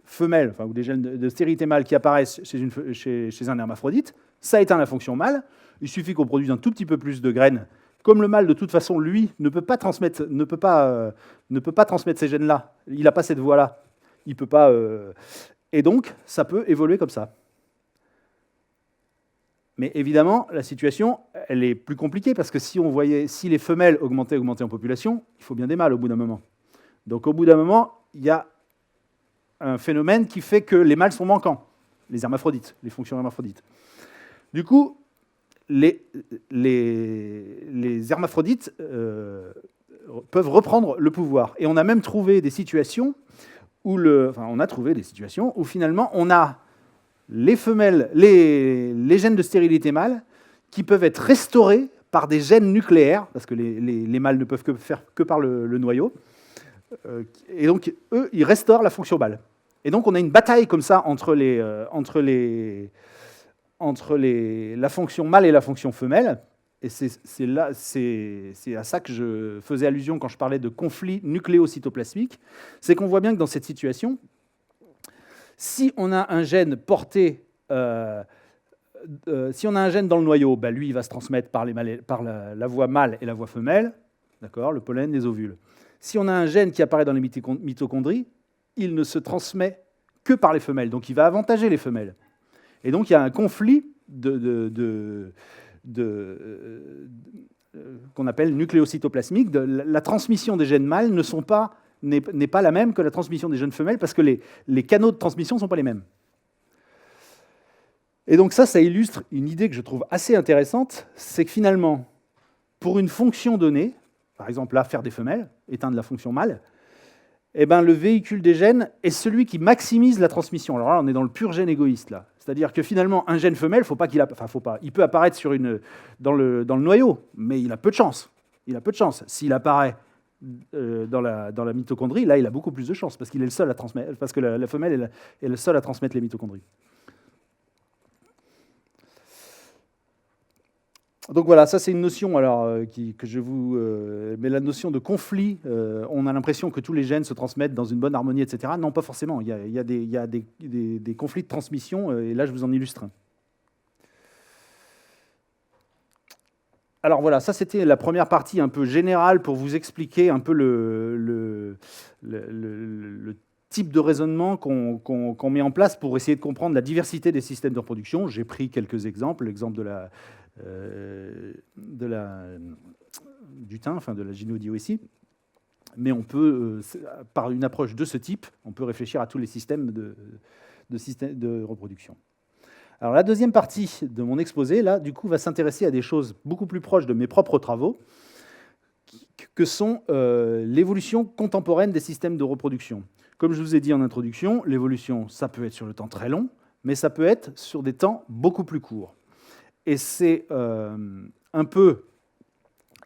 femelles, enfin, ou des gènes de stérilité mâle qui apparaissent chez un hermaphrodite, ça éteint la fonction mâle. Il suffit qu'on produise un tout petit peu plus de graines. Comme le mâle, de toute façon, lui, ne peut pas transmettre ces gènes-là. Il n'a pas cette voie-là. Il peut pas. Et donc, ça peut évoluer comme ça. Mais évidemment, la situation, elle est plus compliquée, parce que si les femelles augmentaient en population, il faut bien des mâles au bout d'un moment. Donc au bout d'un moment, il y a un phénomène qui fait que les mâles sont manquants, les hermaphrodites, les fonctions hermaphrodites. Du coup, les hermaphrodites peuvent reprendre le pouvoir. Et on a même trouvé des situations où finalement on a les femelles, les gènes de stérilité mâle qui peuvent être restaurés par des gènes nucléaires, parce que les mâles ne peuvent faire que par le noyau. Et donc, eux, ils restaurent la fonction mâle. Et donc, on a une bataille comme ça entre la fonction mâle et la fonction femelle. Et c'est à ça que je faisais allusion quand je parlais de conflit nucléocytoplasmique. C'est qu'on voit bien que dans cette situation, si on a un gène porté, si on a un gène dans le noyau, bah lui, il va se transmettre par la voie mâle et la voie femelle, d'accord, le pollen des ovules. Si on a un gène qui apparaît dans les mitochondries, il ne se transmet que par les femelles, donc il va avantager les femelles. Et donc il y a un conflit qu'on appelle nucléocytoplasmique. La transmission des gènes mâles n'est pas la même que la transmission des gènes femelles, parce que les canaux de transmission ne sont pas les mêmes. Et donc ça illustre une idée que je trouve assez intéressante, c'est que finalement, pour une fonction donnée, par exemple là, faire des femelles, éteindre la fonction mâle, eh ben, le véhicule des gènes est celui qui maximise la transmission. Alors là, on est dans le pur gène égoïste, là. C'est-à-dire que finalement, un gène femelle, il peut apparaître dans le noyau, mais il a peu de chance. S'il apparaît dans la mitochondrie, là, il a beaucoup plus de chance, parce qu'il est le seul à transmettre, parce que la femelle est le seul à transmettre les mitochondries. Donc voilà, ça c'est une notion que je vous... mais la notion de conflit, on a l'impression que tous les gènes se transmettent dans une bonne harmonie, etc. Non, pas forcément. Il y a des conflits de transmission, et là je vous en illustre un. Alors voilà, ça c'était la première partie un peu générale pour vous expliquer un peu le type de raisonnement qu'on met en place pour essayer de comprendre la diversité des systèmes de reproduction. J'ai pris quelques exemples, l'exemple du thym, enfin de la gynodio-ici. Mais on peut, par une approche de ce type, on peut réfléchir à tous les systèmes de reproduction. Alors la deuxième partie de mon exposé, là, du coup, va s'intéresser à des choses beaucoup plus proches de mes propres travaux, que sont l'évolution contemporaine des systèmes de reproduction. Comme je vous ai dit en introduction, l'évolution, ça peut être sur le temps très long, mais ça peut être sur des temps beaucoup plus courts. Et c'est un peu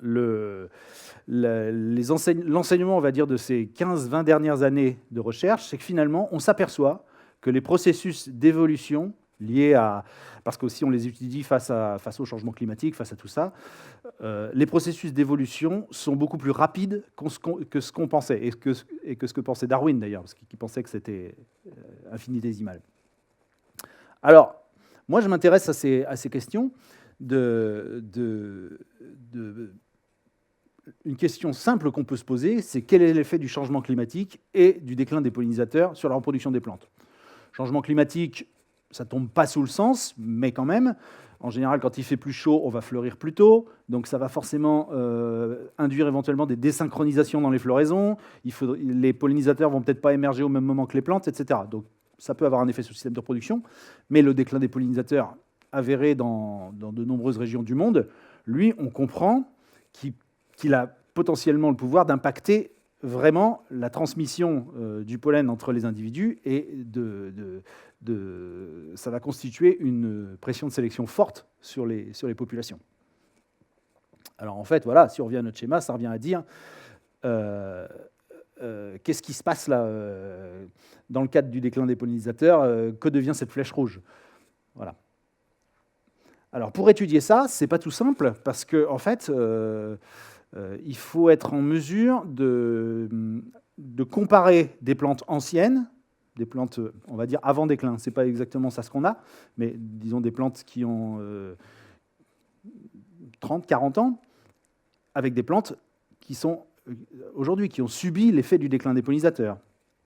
l'enseignement, on va dire, de ces 15-20 dernières années de recherche, c'est que finalement, on s'aperçoit que les processus d'évolution liés à... Parce qu'aussi, on les étudie face au changement climatique, face à tout ça, les processus d'évolution sont beaucoup plus rapides que ce qu'on pensait, et que ce que pensait Darwin, d'ailleurs, parce qu'il pensait que c'était infinitésimal. Alors, moi, je m'intéresse à ces questions une question simple qu'on peut se poser, c'est quel est l'effet du changement climatique et du déclin des pollinisateurs sur la reproduction des plantes. Changement climatique, ça ne tombe pas sous le sens, mais quand même, en général, quand il fait plus chaud, on va fleurir plus tôt, donc ça va forcément induire éventuellement des désynchronisations dans les floraisons, les pollinisateurs ne vont peut-être pas émerger au même moment que les plantes, etc. Donc ça peut avoir un effet sur le système de reproduction, mais le déclin des pollinisateurs avéré dans de nombreuses régions du monde, lui, on comprend qu'il a potentiellement le pouvoir d'impacter vraiment la transmission du pollen entre les individus, et ça va constituer une pression de sélection forte sur les populations. Alors en fait, voilà, si on revient à notre schéma, ça revient à dire qu'est-ce qui se passe là dans le cadre du déclin des pollinisateurs, que devient cette flèche rouge? Voilà. Alors pour étudier ça, c'est pas tout simple parce que en fait, il faut être en mesure de comparer des plantes anciennes, des plantes, on va dire avant déclin. C'est pas exactement ça ce qu'on a, mais disons des plantes qui ont 30, 40 ans, avec des plantes qui sont aujourd'hui, qui ont subi l'effet du déclin des pollinisateurs.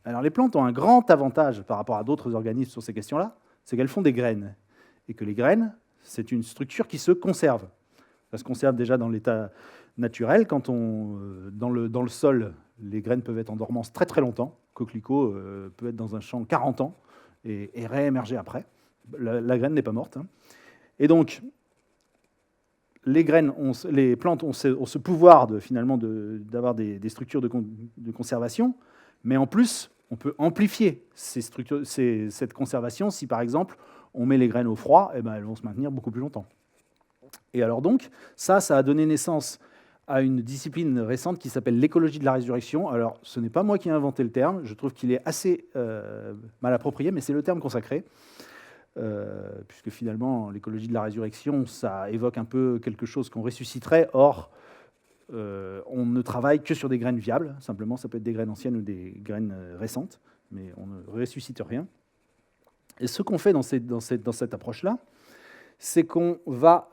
Alors les plantes ont un grand avantage par rapport à d'autres organismes sur ces questions-là, c'est qu'elles font des graines. Et que les graines, c'est une structure qui se conserve. Ça se conserve déjà dans l'état naturel. Quand dans le sol, les graines peuvent être en dormance très très longtemps. Coquelicot peut être dans un champ 40 ans et réémerger après. La graine n'est pas morte. Et donc, les plantes ont ce pouvoir finalement d'avoir des structures de conservation, mais en plus, on peut amplifier cette conservation si, par exemple, on met les graines au froid, eh ben, elles vont se maintenir beaucoup plus longtemps. Et alors donc, ça a donné naissance à une discipline récente qui s'appelle l'écologie de la résurrection. Alors, ce n'est pas moi qui ai inventé le terme, je trouve qu'il est assez mal approprié, mais c'est le terme consacré. Puisque finalement, l'écologie de la résurrection, ça évoque un peu quelque chose qu'on ressusciterait. Or, on ne travaille que sur des graines viables. Simplement, ça peut être des graines anciennes ou des graines récentes, mais on ne ressuscite rien. Et ce qu'on fait dans cette approche-là, c'est qu'on va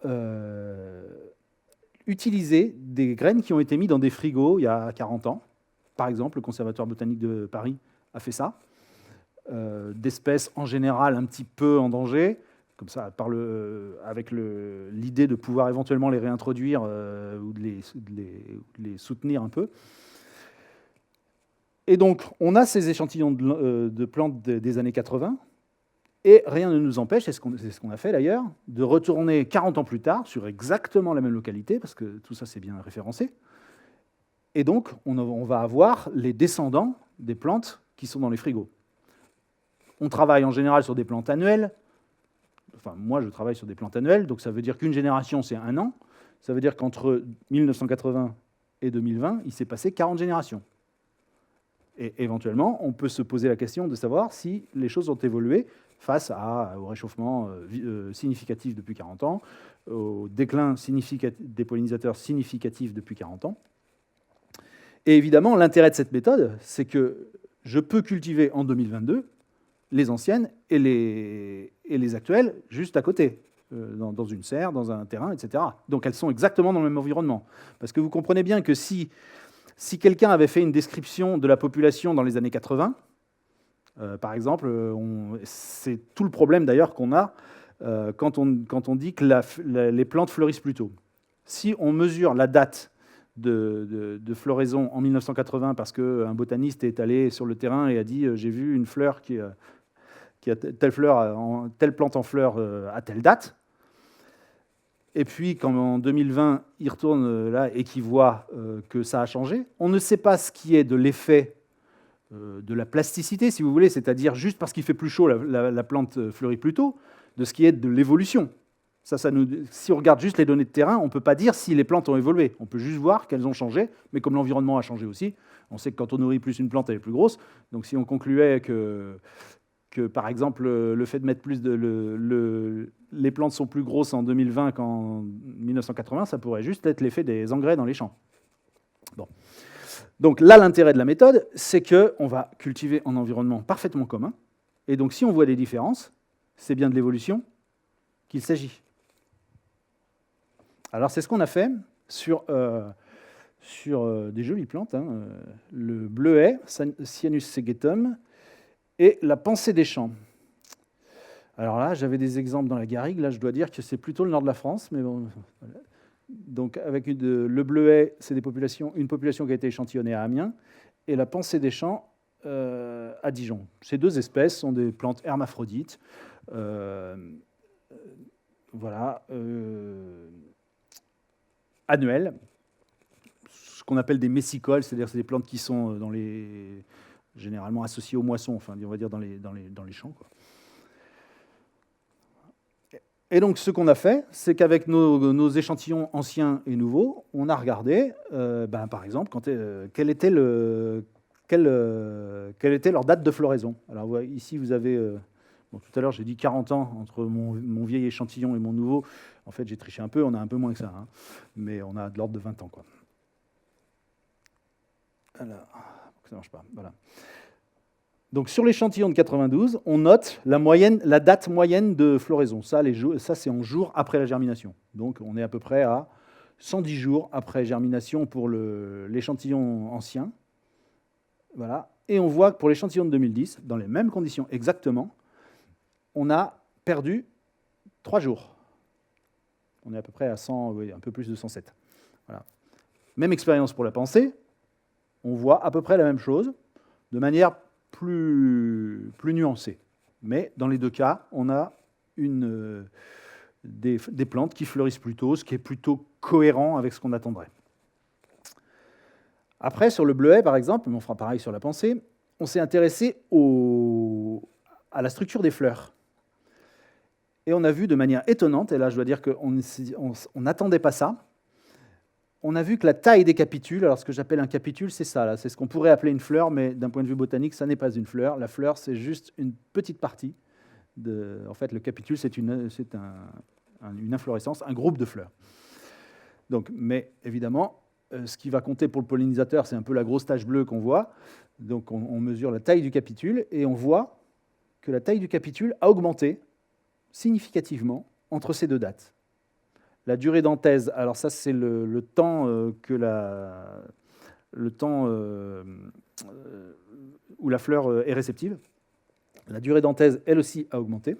utiliser des graines qui ont été mises dans des frigos il y a 40 ans. Par exemple, le Conservatoire botanique de Paris a fait ça. D'espèces en général un petit peu en danger, comme ça, avec l'idée de pouvoir éventuellement les réintroduire ou de les soutenir un peu. Et donc, on a ces échantillons de plantes des années 80, et rien ne nous empêche, c'est ce qu'on a fait d'ailleurs, de retourner 40 ans plus tard sur exactement la même localité, parce que tout ça c'est bien référencé, et donc on va avoir les descendants des plantes qui sont dans les frigos. On travaille en général sur des plantes annuelles. Enfin, moi, je travaille sur des plantes annuelles, donc ça veut dire qu'une génération, c'est 1 an. Ça veut dire qu'entre 1980 et 2020, il s'est passé 40 générations. Et éventuellement, on peut se poser la question de savoir si les choses ont évolué face au réchauffement significatif depuis 40 ans, au déclin des pollinisateurs significatif depuis 40 ans. Et évidemment, l'intérêt de cette méthode, c'est que je peux cultiver en 2022 les anciennes et les actuelles juste à côté, dans une serre, dans un terrain, etc. Donc elles sont exactement dans le même environnement. Parce que vous comprenez bien que si quelqu'un avait fait une description de la population dans les années 80, par exemple, c'est tout le problème d'ailleurs qu'on a quand on dit que les plantes fleurissent plus tôt. Si on mesure la date de floraison en 1980 parce qu'un botaniste est allé sur le terrain et a dit « j'ai vu une fleur qui a telle plante en fleur à telle date », et puis quand en 2020, il retourne là et qu'il voit que ça a changé, on ne sait pas ce qui est de l'effet de la plasticité, si vous voulez, c'est-à-dire juste parce qu'il fait plus chaud, la plante fleurit plus tôt, de ce qui est de l'évolution. Si on regarde juste les données de terrain, on ne peut pas dire si les plantes ont évolué. On peut juste voir qu'elles ont changé, mais comme l'environnement a changé aussi, on sait que quand on nourrit plus une plante, elle est plus grosse. Donc si on concluait que par exemple, le fait de mettre plus les plantes sont plus grosses en 2020 qu'en 1980, ça pourrait juste être l'effet des engrais dans les champs. Bon. Donc là, l'intérêt de la méthode, c'est qu'on va cultiver en environnement parfaitement commun. Et donc si on voit des différences, c'est bien de l'évolution qu'il s'agit. Alors c'est ce qu'on a fait sur des jolies plantes, le bleuet, Cyanus segetum, et la pensée des champs. Alors là, j'avais des exemples dans la garrigue. Là, je dois dire que c'est plutôt le nord de la France, mais bon. Donc, avec le bleuet, c'est une population qui a été échantillonnée à Amiens, et la pensée des champs à Dijon. Ces deux espèces sont des plantes hermaphrodites. Voilà, annuelles, ce qu'on appelle des messicoles, c'est-à-dire c'est des plantes qui sont généralement associées aux moissons, enfin, on va dire dans les champs, quoi. Et donc, ce qu'on a fait, c'est qu'avec nos échantillons anciens et nouveaux, on a regardé, par exemple, quelle était leur date de floraison. Alors, ici, vous avez... tout à l'heure, j'ai dit 40 ans entre mon vieil échantillon et mon nouveau. En fait, j'ai triché un peu, on a un peu moins que ça. Hein. Mais on a de l'ordre de 20 ans, quoi. Alors, ça ne marche pas. Voilà. Donc, sur l'échantillon de 92, on note la date moyenne de floraison. Ça, c'est en jours après la germination. Donc, on est à peu près à 110 jours après germination pour l'échantillon ancien. Voilà. Et on voit que pour l'échantillon de 2010, dans les mêmes conditions exactement, on a perdu 3 jours. On est à peu près à 100, oui, un peu plus de 107. Voilà. Même expérience pour la pensée. On voit à peu près la même chose, de manière plus nuancée. Mais dans les deux cas, on a des plantes qui fleurissent plus tôt, ce qui est plutôt cohérent avec ce qu'on attendrait. Après, sur le bleuet, par exemple, mais on fera pareil sur la pensée, on s'est intéressé à la structure des fleurs. Et on a vu de manière étonnante, et là je dois dire qu'on n'attendait pas ça, on a vu que la taille des capitules, alors ce que j'appelle un capitule, c'est ça, là, c'est ce qu'on pourrait appeler une fleur, mais d'un point de vue botanique, ça n'est pas une fleur. La fleur, c'est juste une petite partie. En fait, le capitule, c'est une inflorescence, un groupe de fleurs. Donc, mais évidemment, ce qui va compter pour le pollinisateur, c'est un peu la grosse tache bleue qu'on voit. Donc, on mesure la taille du capitule, et on voit que la taille du capitule a augmenté significativement entre ces deux dates. La durée d'anthèse, alors ça c'est le temps où la fleur est réceptive. La durée d'anthèse, elle aussi, a augmenté.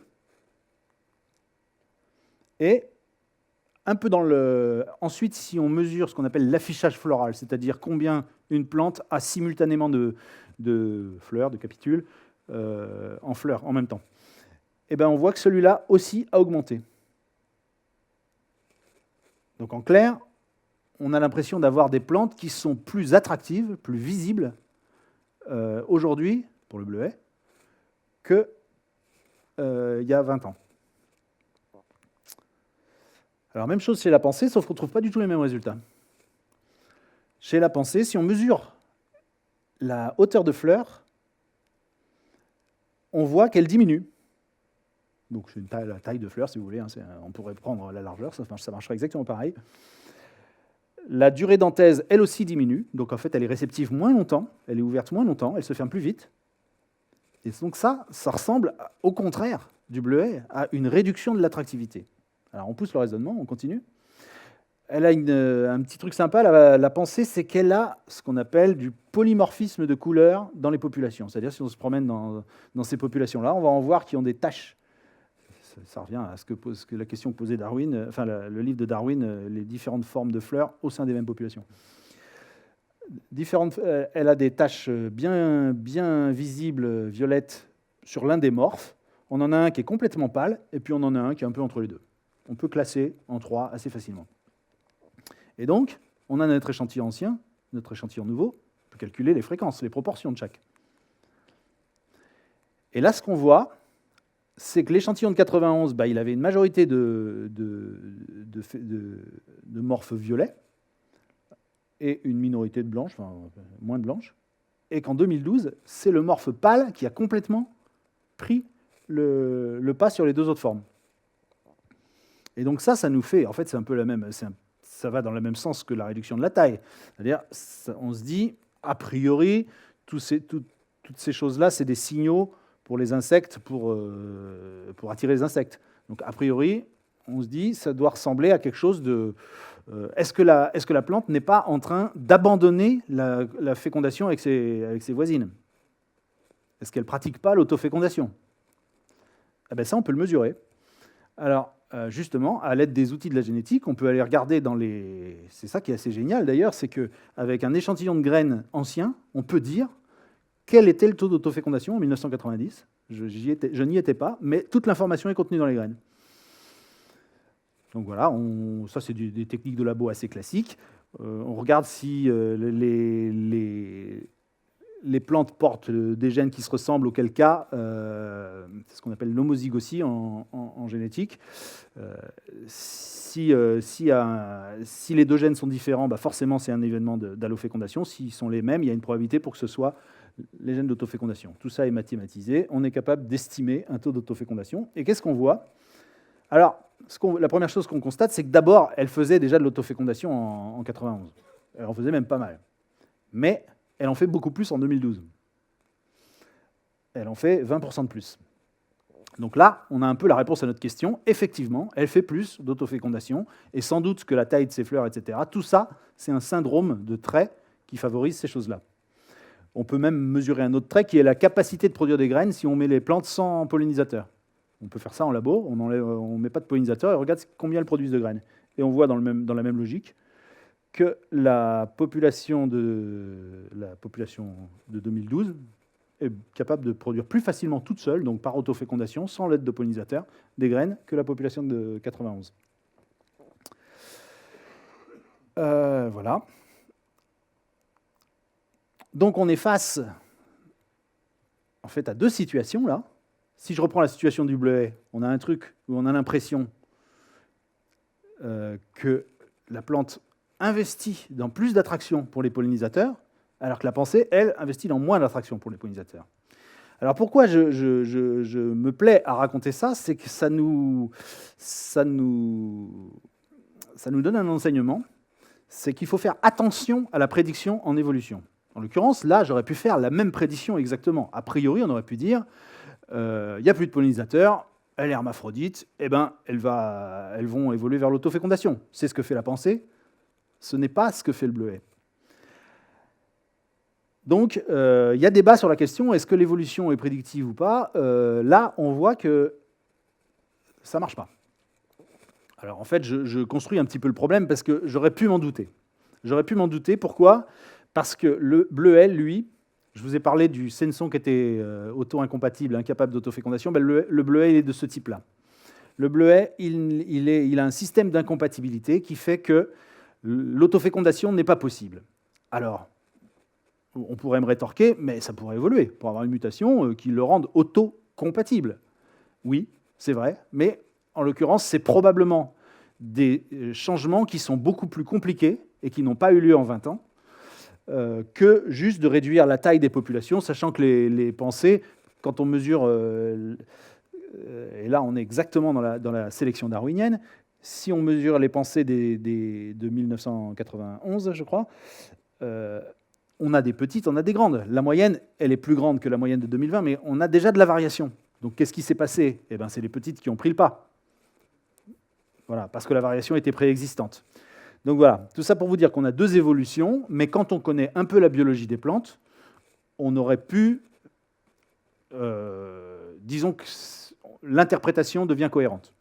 Et un peu ensuite, si on mesure ce qu'on appelle l'affichage floral, c'est-à-dire combien une plante a simultanément de fleurs, de capitules, en fleurs en même temps, eh ben on voit que celui-là aussi a augmenté. Donc en clair, on a l'impression d'avoir des plantes qui sont plus attractives, plus visibles aujourd'hui, pour le bleuet, qu'il y a 20 ans. Alors même chose chez la pensée, sauf qu'on ne trouve pas du tout les mêmes résultats. Chez la pensée, si on mesure la hauteur de fleur, on voit qu'elle diminue. Donc c'est la taille de fleur, si vous voulez, hein, on pourrait prendre la largeur, ça marcherait exactement pareil. La durée d'anthèse, elle aussi, diminue. Donc en fait, elle est réceptive moins longtemps, elle est ouverte moins longtemps, elle se ferme plus vite. Et donc ça ressemble, au contraire du bleuet, à une réduction de l'attractivité. Alors on pousse le raisonnement, on continue. Elle a un petit truc sympa, la pensée, c'est qu'elle a ce qu'on appelle du polymorphisme de couleurs dans les populations. C'est-à-dire, si on se promène dans ces populations-là, on va en voir qui ont des taches. Ça revient à ce que la question posée Darwin, enfin le livre de Darwin, les différentes formes de fleurs au sein des mêmes populations. Elle a des taches bien visibles, violettes, sur l'un des morphes. On en a un qui est complètement pâle, et puis on en a un qui est un peu entre les deux. On peut classer en 3 assez facilement. Et donc, on a notre échantillon ancien, notre échantillon nouveau, on peut calculer les fréquences, les proportions de chaque. Et là, ce qu'on voit, c'est que l'échantillon de 91, il avait une majorité de morphes violets et une minorité de blanches, enfin moins de blanches, et qu'en 2012, c'est le morphe pâle qui a complètement pris le pas sur les deux autres formes. Et donc ça nous fait, en fait, c'est un peu la même, ça va dans le même sens que la réduction de la taille. C'est-à-dire, on se dit, a priori, toutes ces choses-là, c'est des signaux pour les insectes, pour attirer les insectes. Donc, a priori, on se dit, ça doit ressembler à quelque chose de... Est-ce que la plante n'est pas en train d'abandonner la fécondation avec ses voisines? Est-ce qu'elle ne pratique pas l'autofécondation? Eh bien, ça, on peut le mesurer. Alors, justement, à l'aide des outils de la génétique, on peut aller regarder dans les... C'est ça qui est assez génial, d'ailleurs, c'est qu'avec un échantillon de graines ancien, on peut dire quel était le taux d'autofécondation en 1990. Je n'y étais pas, mais toute l'information est contenue dans les graines. Donc voilà, ça c'est des techniques de labo assez classiques. On regarde si les plantes portent des gènes qui se ressemblent, auquel cas, c'est ce qu'on appelle l'homozygosie en génétique. Si les deux gènes sont différents, bah forcément c'est un événement d'allofécondation. S'ils sont les mêmes, il y a une probabilité pour que ce soit les gènes d'autofécondation. Tout ça est mathématisé. On est capable d'estimer un taux d'autofécondation. Et qu'est-ce qu'on voit? Alors, la première chose qu'on constate, c'est que d'abord, elle faisait déjà de l'autofécondation en 91. Elle en faisait même pas mal. Mais elle en fait beaucoup plus en 2012. Elle en fait 20% de plus. Donc là, on a un peu la réponse à notre question. Effectivement, elle fait plus d'autofécondation, et sans doute que la taille de ses fleurs, etc., tout ça, c'est un syndrome de trait qui favorise ces choses-là. On peut même mesurer un autre trait qui est la capacité de produire des graines si on met les plantes sans pollinisateur. On peut faire ça en labo, on ne met pas de pollinisateur et on regarde combien elles produisent de graines. Et on voit dans la même logique que la population de 2012 est capable de produire plus facilement toute seule, donc par autofécondation, sans l'aide de pollinisateurs, des graines que la population de 91. Voilà. Donc on est face en fait, à deux situations là. Si je reprends la situation du bleuet, on a un truc où on a l'impression que la plante investit dans plus d'attraction pour les pollinisateurs, alors que la pensée, elle, investit dans moins d'attraction pour les pollinisateurs. Alors pourquoi je me plais à raconter ça, c'est que ça nous donne un enseignement, c'est qu'il faut faire attention à la prédiction en évolution. En l'occurrence, là, j'aurais pu faire la même prédiction exactement. A priori, on aurait pu dire, il n'y a plus de pollinisateurs, elle est hermaphrodite, eh ben, elles vont évoluer vers l'autofécondation. C'est ce que fait la pensée, ce n'est pas ce que fait le bleuet. Donc, il y a débat sur la question, est-ce que l'évolution est prédictive ou pas? Là, on voit que ça ne marche pas. Alors, en fait, je construis un petit peu le problème parce que j'aurais pu m'en douter. J'aurais pu m'en douter, pourquoi? Parce que le bleuet, lui, je vous ai parlé du senson qui était auto-incompatible, incapable d'autofécondation, ben le bleuet, il est de ce type-là. Le bleuet, il a un système d'incompatibilité qui fait que l'autofécondation n'est pas possible. Alors, on pourrait me rétorquer, mais ça pourrait évoluer pour avoir une mutation qui le rende auto-compatible. Oui, c'est vrai, mais en l'occurrence, c'est probablement des changements qui sont beaucoup plus compliqués et qui n'ont pas eu lieu en 20 ans, que juste de réduire la taille des populations, sachant que les pensées, quand on mesure, et là on est exactement dans la sélection darwinienne, si on mesure les pensées de 1991, je crois, on a des petites, on a des grandes. La moyenne, elle est plus grande que la moyenne de 2020, mais on a déjà de la variation. Donc qu'est-ce qui s'est passé? Eh ben, c'est les petites qui ont pris le pas. Voilà, parce que la variation était préexistante. Donc voilà, tout ça pour vous dire qu'on a deux évolutions, mais quand on connaît un peu la biologie des plantes, on aurait pu, disons que l'interprétation devient cohérente.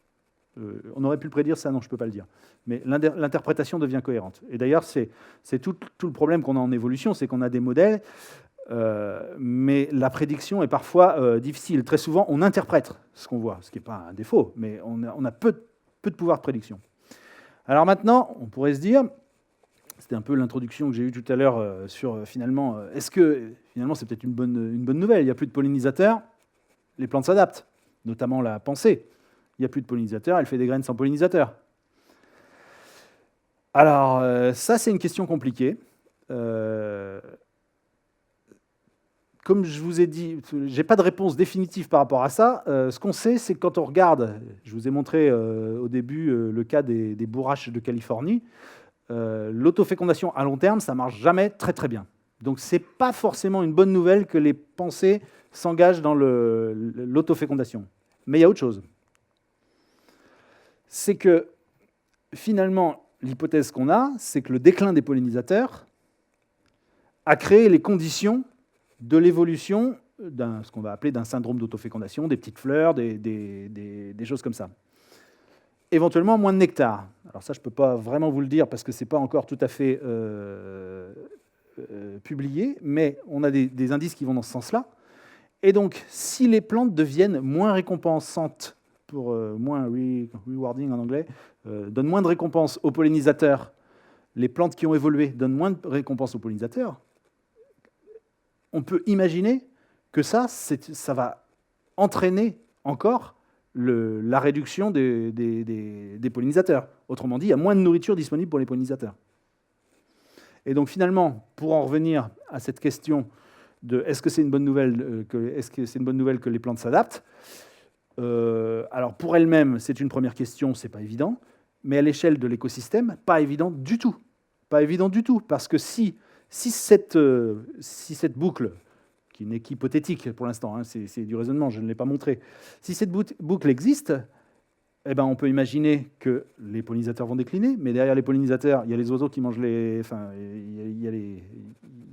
On aurait pu le prédire, ça non, je ne peux pas le dire. Mais l'interprétation devient cohérente. Et d'ailleurs, c'est tout le problème qu'on a en évolution, c'est qu'on a des modèles, mais la prédiction est parfois difficile. Très souvent, on interprète ce qu'on voit, ce qui n'est pas un défaut, mais on a peu de pouvoir de prédiction. Alors maintenant, on pourrait se dire, c'était un peu l'introduction que j'ai eue tout à l'heure sur finalement, est-ce que finalement c'est peut-être une bonne nouvelle, il n'y a plus de pollinisateurs, les plantes s'adaptent, notamment la pensée. Il n'y a plus de pollinisateurs, elle fait des graines sans pollinisateurs. Alors ça c'est une question compliquée. Comme je vous ai dit, je n'ai pas de réponse définitive par rapport à ça. Ce qu'on sait, c'est que quand on regarde, je vous ai montré au début le cas des bourraches de Californie, l'autofécondation à long terme, ça ne marche jamais très très bien. Donc ce n'est pas forcément une bonne nouvelle que les pensées s'engagent dans l'autofécondation. Mais il y a autre chose. C'est que finalement, l'hypothèse qu'on a, c'est que le déclin des pollinisateurs a créé les conditions de l'évolution ce qu'on va appeler d'un syndrome d'autofécondation, des petites fleurs, des choses comme ça. Éventuellement, moins de nectar. Alors ça, je ne peux pas vraiment vous le dire parce que ce n'est pas encore tout à fait publié, mais on a des indices qui vont dans ce sens-là. Et donc, si les plantes deviennent moins récompensantes, moins rewarding en anglais, donnent moins de récompenses aux pollinisateurs, les plantes qui ont évolué donnent moins de récompenses aux pollinisateurs, on peut imaginer que ça va entraîner encore la réduction des pollinisateurs. Autrement dit, il y a moins de nourriture disponible pour les pollinisateurs. Et donc finalement, pour en revenir à cette question de est-ce que c'est une bonne nouvelle que les plantes s'adaptent, alors pour elles-mêmes, c'est une première question, c'est pas évident, mais à l'échelle de l'écosystème, pas évident du tout. Pas évident du tout, parce que si cette boucle, qui n'est qu'hypothétique pour l'instant, hein, c'est du raisonnement, je ne l'ai pas montré, si cette boucle existe, eh ben, on peut imaginer que les pollinisateurs vont décliner, mais derrière les pollinisateurs, il y a les oiseaux qui mangent les... Enfin, il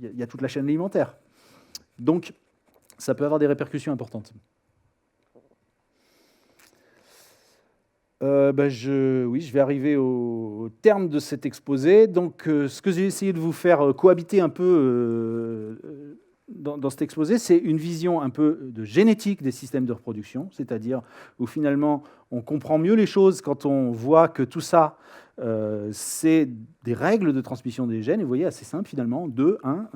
y a toute la chaîne alimentaire. Donc, ça peut avoir des répercussions importantes. Je vais arriver au terme de cet exposé. Donc, ce que j'ai essayé de vous faire cohabiter un peu dans cet exposé, c'est une vision un peu de génétique des systèmes de reproduction, c'est-à-dire où finalement on comprend mieux les choses quand on voit que tout ça, c'est des règles de transmission des gènes. Et vous voyez, assez simple finalement, 2, 1,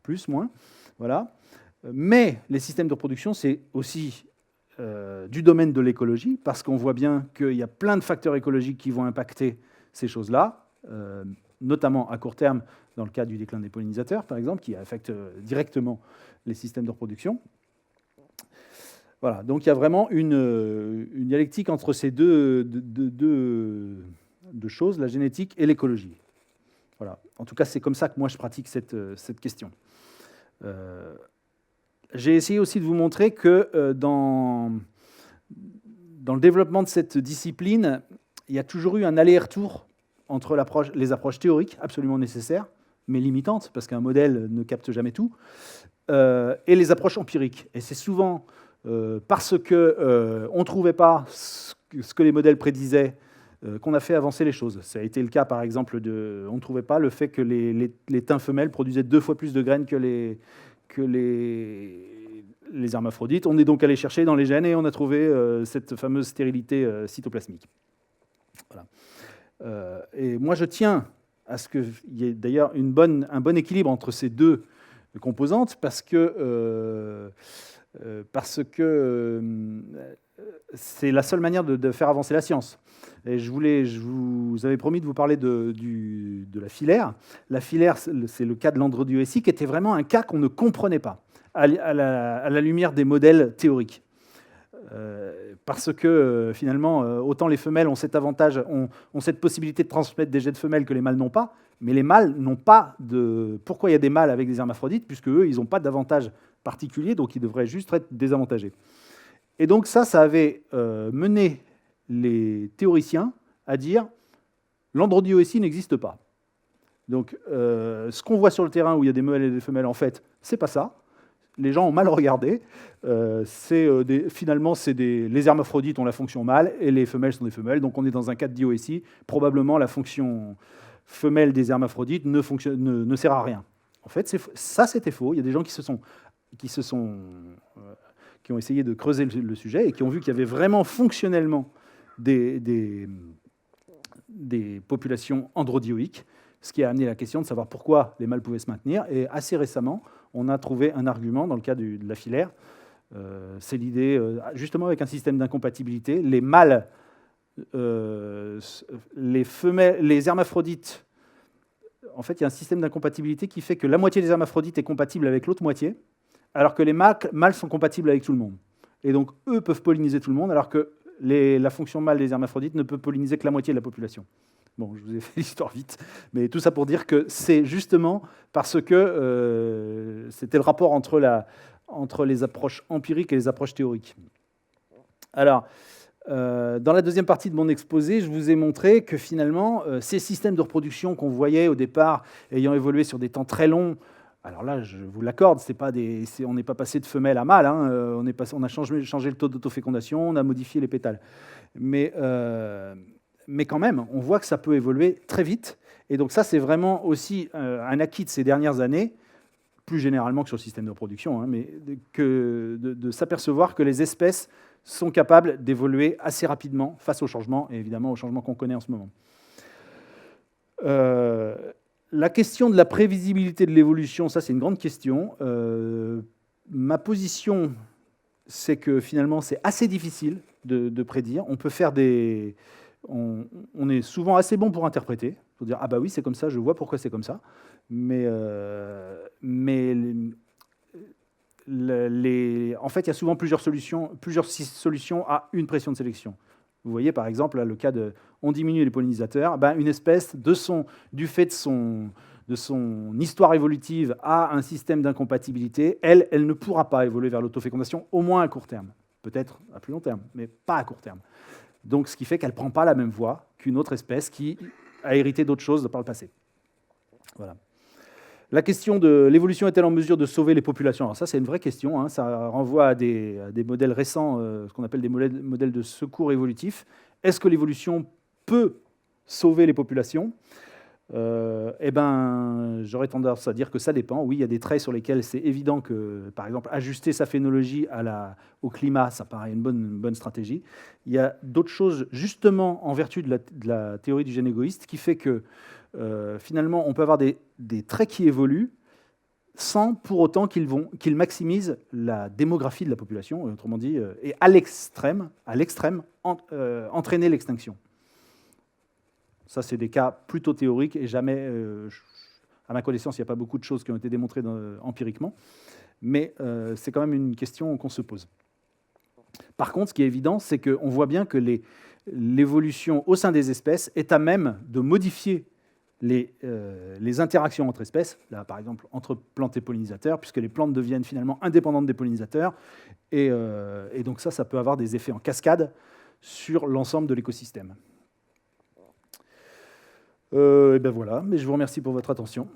plus, moins. Voilà. Mais les systèmes de reproduction, c'est aussi du domaine de l'écologie, parce qu'on voit bien qu'il y a plein de facteurs écologiques qui vont impacter ces choses-là, notamment à court terme, dans le cas du déclin des pollinisateurs, par exemple, qui affecte directement les systèmes de reproduction. Voilà, donc il y a vraiment une dialectique entre ces deux choses, la génétique et l'écologie. Voilà. En tout cas, c'est comme ça que moi je pratique cette question. J'ai essayé aussi de vous montrer que dans le développement de cette discipline, il y a toujours eu un aller-retour entre les approches théoriques, absolument nécessaires, mais limitantes, parce qu'un modèle ne capte jamais tout, et les approches empiriques. Et c'est souvent parce qu'on ne trouvait pas ce que les modèles prédisaient qu'on a fait avancer les choses. Ça a été le cas, par exemple, on ne trouvait pas le fait que les thym femelles produisaient 2 fois plus de graines que les hermaphrodites. On est donc allé chercher dans les gènes et on a trouvé cette fameuse stérilité cytoplasmique. Voilà. Et moi, je tiens à ce qu'il y ait d'ailleurs un bon équilibre entre ces deux composantes, parce que c'est la seule manière de faire avancer la science. Et je vous avais promis de vous parler de la filaire. La filaire, c'est le cas de l'androdioécie, qui était vraiment un cas qu'on ne comprenait pas à la lumière des modèles théoriques. Parce que finalement, autant les femelles ont cet avantage, ont cette possibilité de transmettre des gènes femelles que les mâles n'ont pas, mais les mâles n'ont pas de... Pourquoi il y a des mâles avec des hermaphrodites? Puisque eux, ils n'ont pas d'avantage particulier, donc ils devraient juste être désavantagés. Et donc ça avait mené les théoriciens à dire l'androdioécie n'existe pas. Donc ce qu'on voit sur le terrain où il y a des mâles et des femelles, en fait, c'est pas ça. Les gens ont mal regardé. Finalement, les hermaphrodites ont la fonction mâle et les femelles sont des femelles. Donc on est dans un cas de dioécie. Probablement la fonction femelle des hermaphrodites ne sert à rien. En fait, ça c'était faux. Il y a des gens qui ont essayé de creuser le sujet et qui ont vu qu'il y avait vraiment fonctionnellement des populations androdioïques, ce qui a amené la question de savoir pourquoi les mâles pouvaient se maintenir. Et assez récemment, on a trouvé un argument dans le cas de la filaire. C'est l'idée, justement avec un système d'incompatibilité, les mâles, les femelles, les hermaphrodites, en fait, il y a un système d'incompatibilité qui fait que la moitié des hermaphrodites est compatible avec l'autre moitié, alors que les mâles sont compatibles avec tout le monde. Et donc, eux peuvent polliniser tout le monde, alors que la fonction mâle des hermaphrodites ne peut polliniser que la moitié de la population. Bon, je vous ai fait l'histoire vite, mais tout ça pour dire que c'est justement parce que c'était le rapport entre les approches empiriques et les approches théoriques. Alors, dans la deuxième partie de mon exposé, je vous ai montré que finalement, ces systèmes de reproduction qu'on voyait au départ, ayant évolué sur des temps très longs, alors là, je vous l'accorde, on n'est pas passé de femelle à mâle, hein, on a changé le taux d'autofécondation, on a modifié les pétales. Mais quand même, on voit que ça peut évoluer très vite. Et donc ça, c'est vraiment aussi un acquis de ces dernières années, plus généralement que sur le système de reproduction, hein, mais de s'apercevoir que les espèces sont capables d'évoluer assez rapidement face aux changements, et évidemment aux changements qu'on connaît en ce moment. La question de la prévisibilité de l'évolution, ça c'est une grande question. Ma position, c'est que finalement c'est assez difficile de prédire. On peut faire des... On est souvent assez bon pour interpréter, pour dire « Ah bah oui, c'est comme ça, je vois pourquoi c'est comme ça ». Mais en fait, il y a souvent plusieurs solutions à une pression de sélection. Vous voyez, par exemple, là, le cas de on diminue les pollinisateurs, ben, une espèce, du fait de son histoire évolutive, a un système d'incompatibilité. Elle ne pourra pas évoluer vers l'autofécondation, au moins à court terme. Peut-être à plus long terme, mais pas à court terme. Donc, ce qui fait qu'elle ne prend pas la même voie qu'une autre espèce qui a hérité d'autres choses par le passé. Voilà. La question de l'évolution est-elle en mesure de sauver les populations? Alors ça, c'est une vraie question. Hein. Ça renvoie à des modèles récents, ce qu'on appelle des modèles de secours évolutifs. Est-ce que l'évolution peut sauver les populations? Eh ben, j'aurais tendance à dire que ça dépend. Oui, il y a des traits sur lesquels c'est évident que, par exemple, ajuster sa phénologie au climat, ça paraît une bonne stratégie. Il y a d'autres choses, justement, en vertu de la théorie du gène égoïste, qui fait que finalement, on peut avoir des traits qui évoluent sans pour autant qu'ils maximisent la démographie de la population, autrement dit, et à l'extrême, entraîner l'extinction. Ça, c'est des cas plutôt théoriques et jamais, à ma connaissance, il n'y a pas beaucoup de choses qui ont été démontrées empiriquement, mais c'est quand même une question qu'on se pose. Par contre, ce qui est évident, c'est qu'on voit bien que l'évolution au sein des espèces est à même de modifier les interactions entre espèces, là, par exemple entre plantes et pollinisateurs, puisque les plantes deviennent finalement indépendantes des pollinisateurs, et donc ça peut avoir des effets en cascade sur l'ensemble de l'écosystème. Et ben voilà, mais je vous remercie pour votre attention.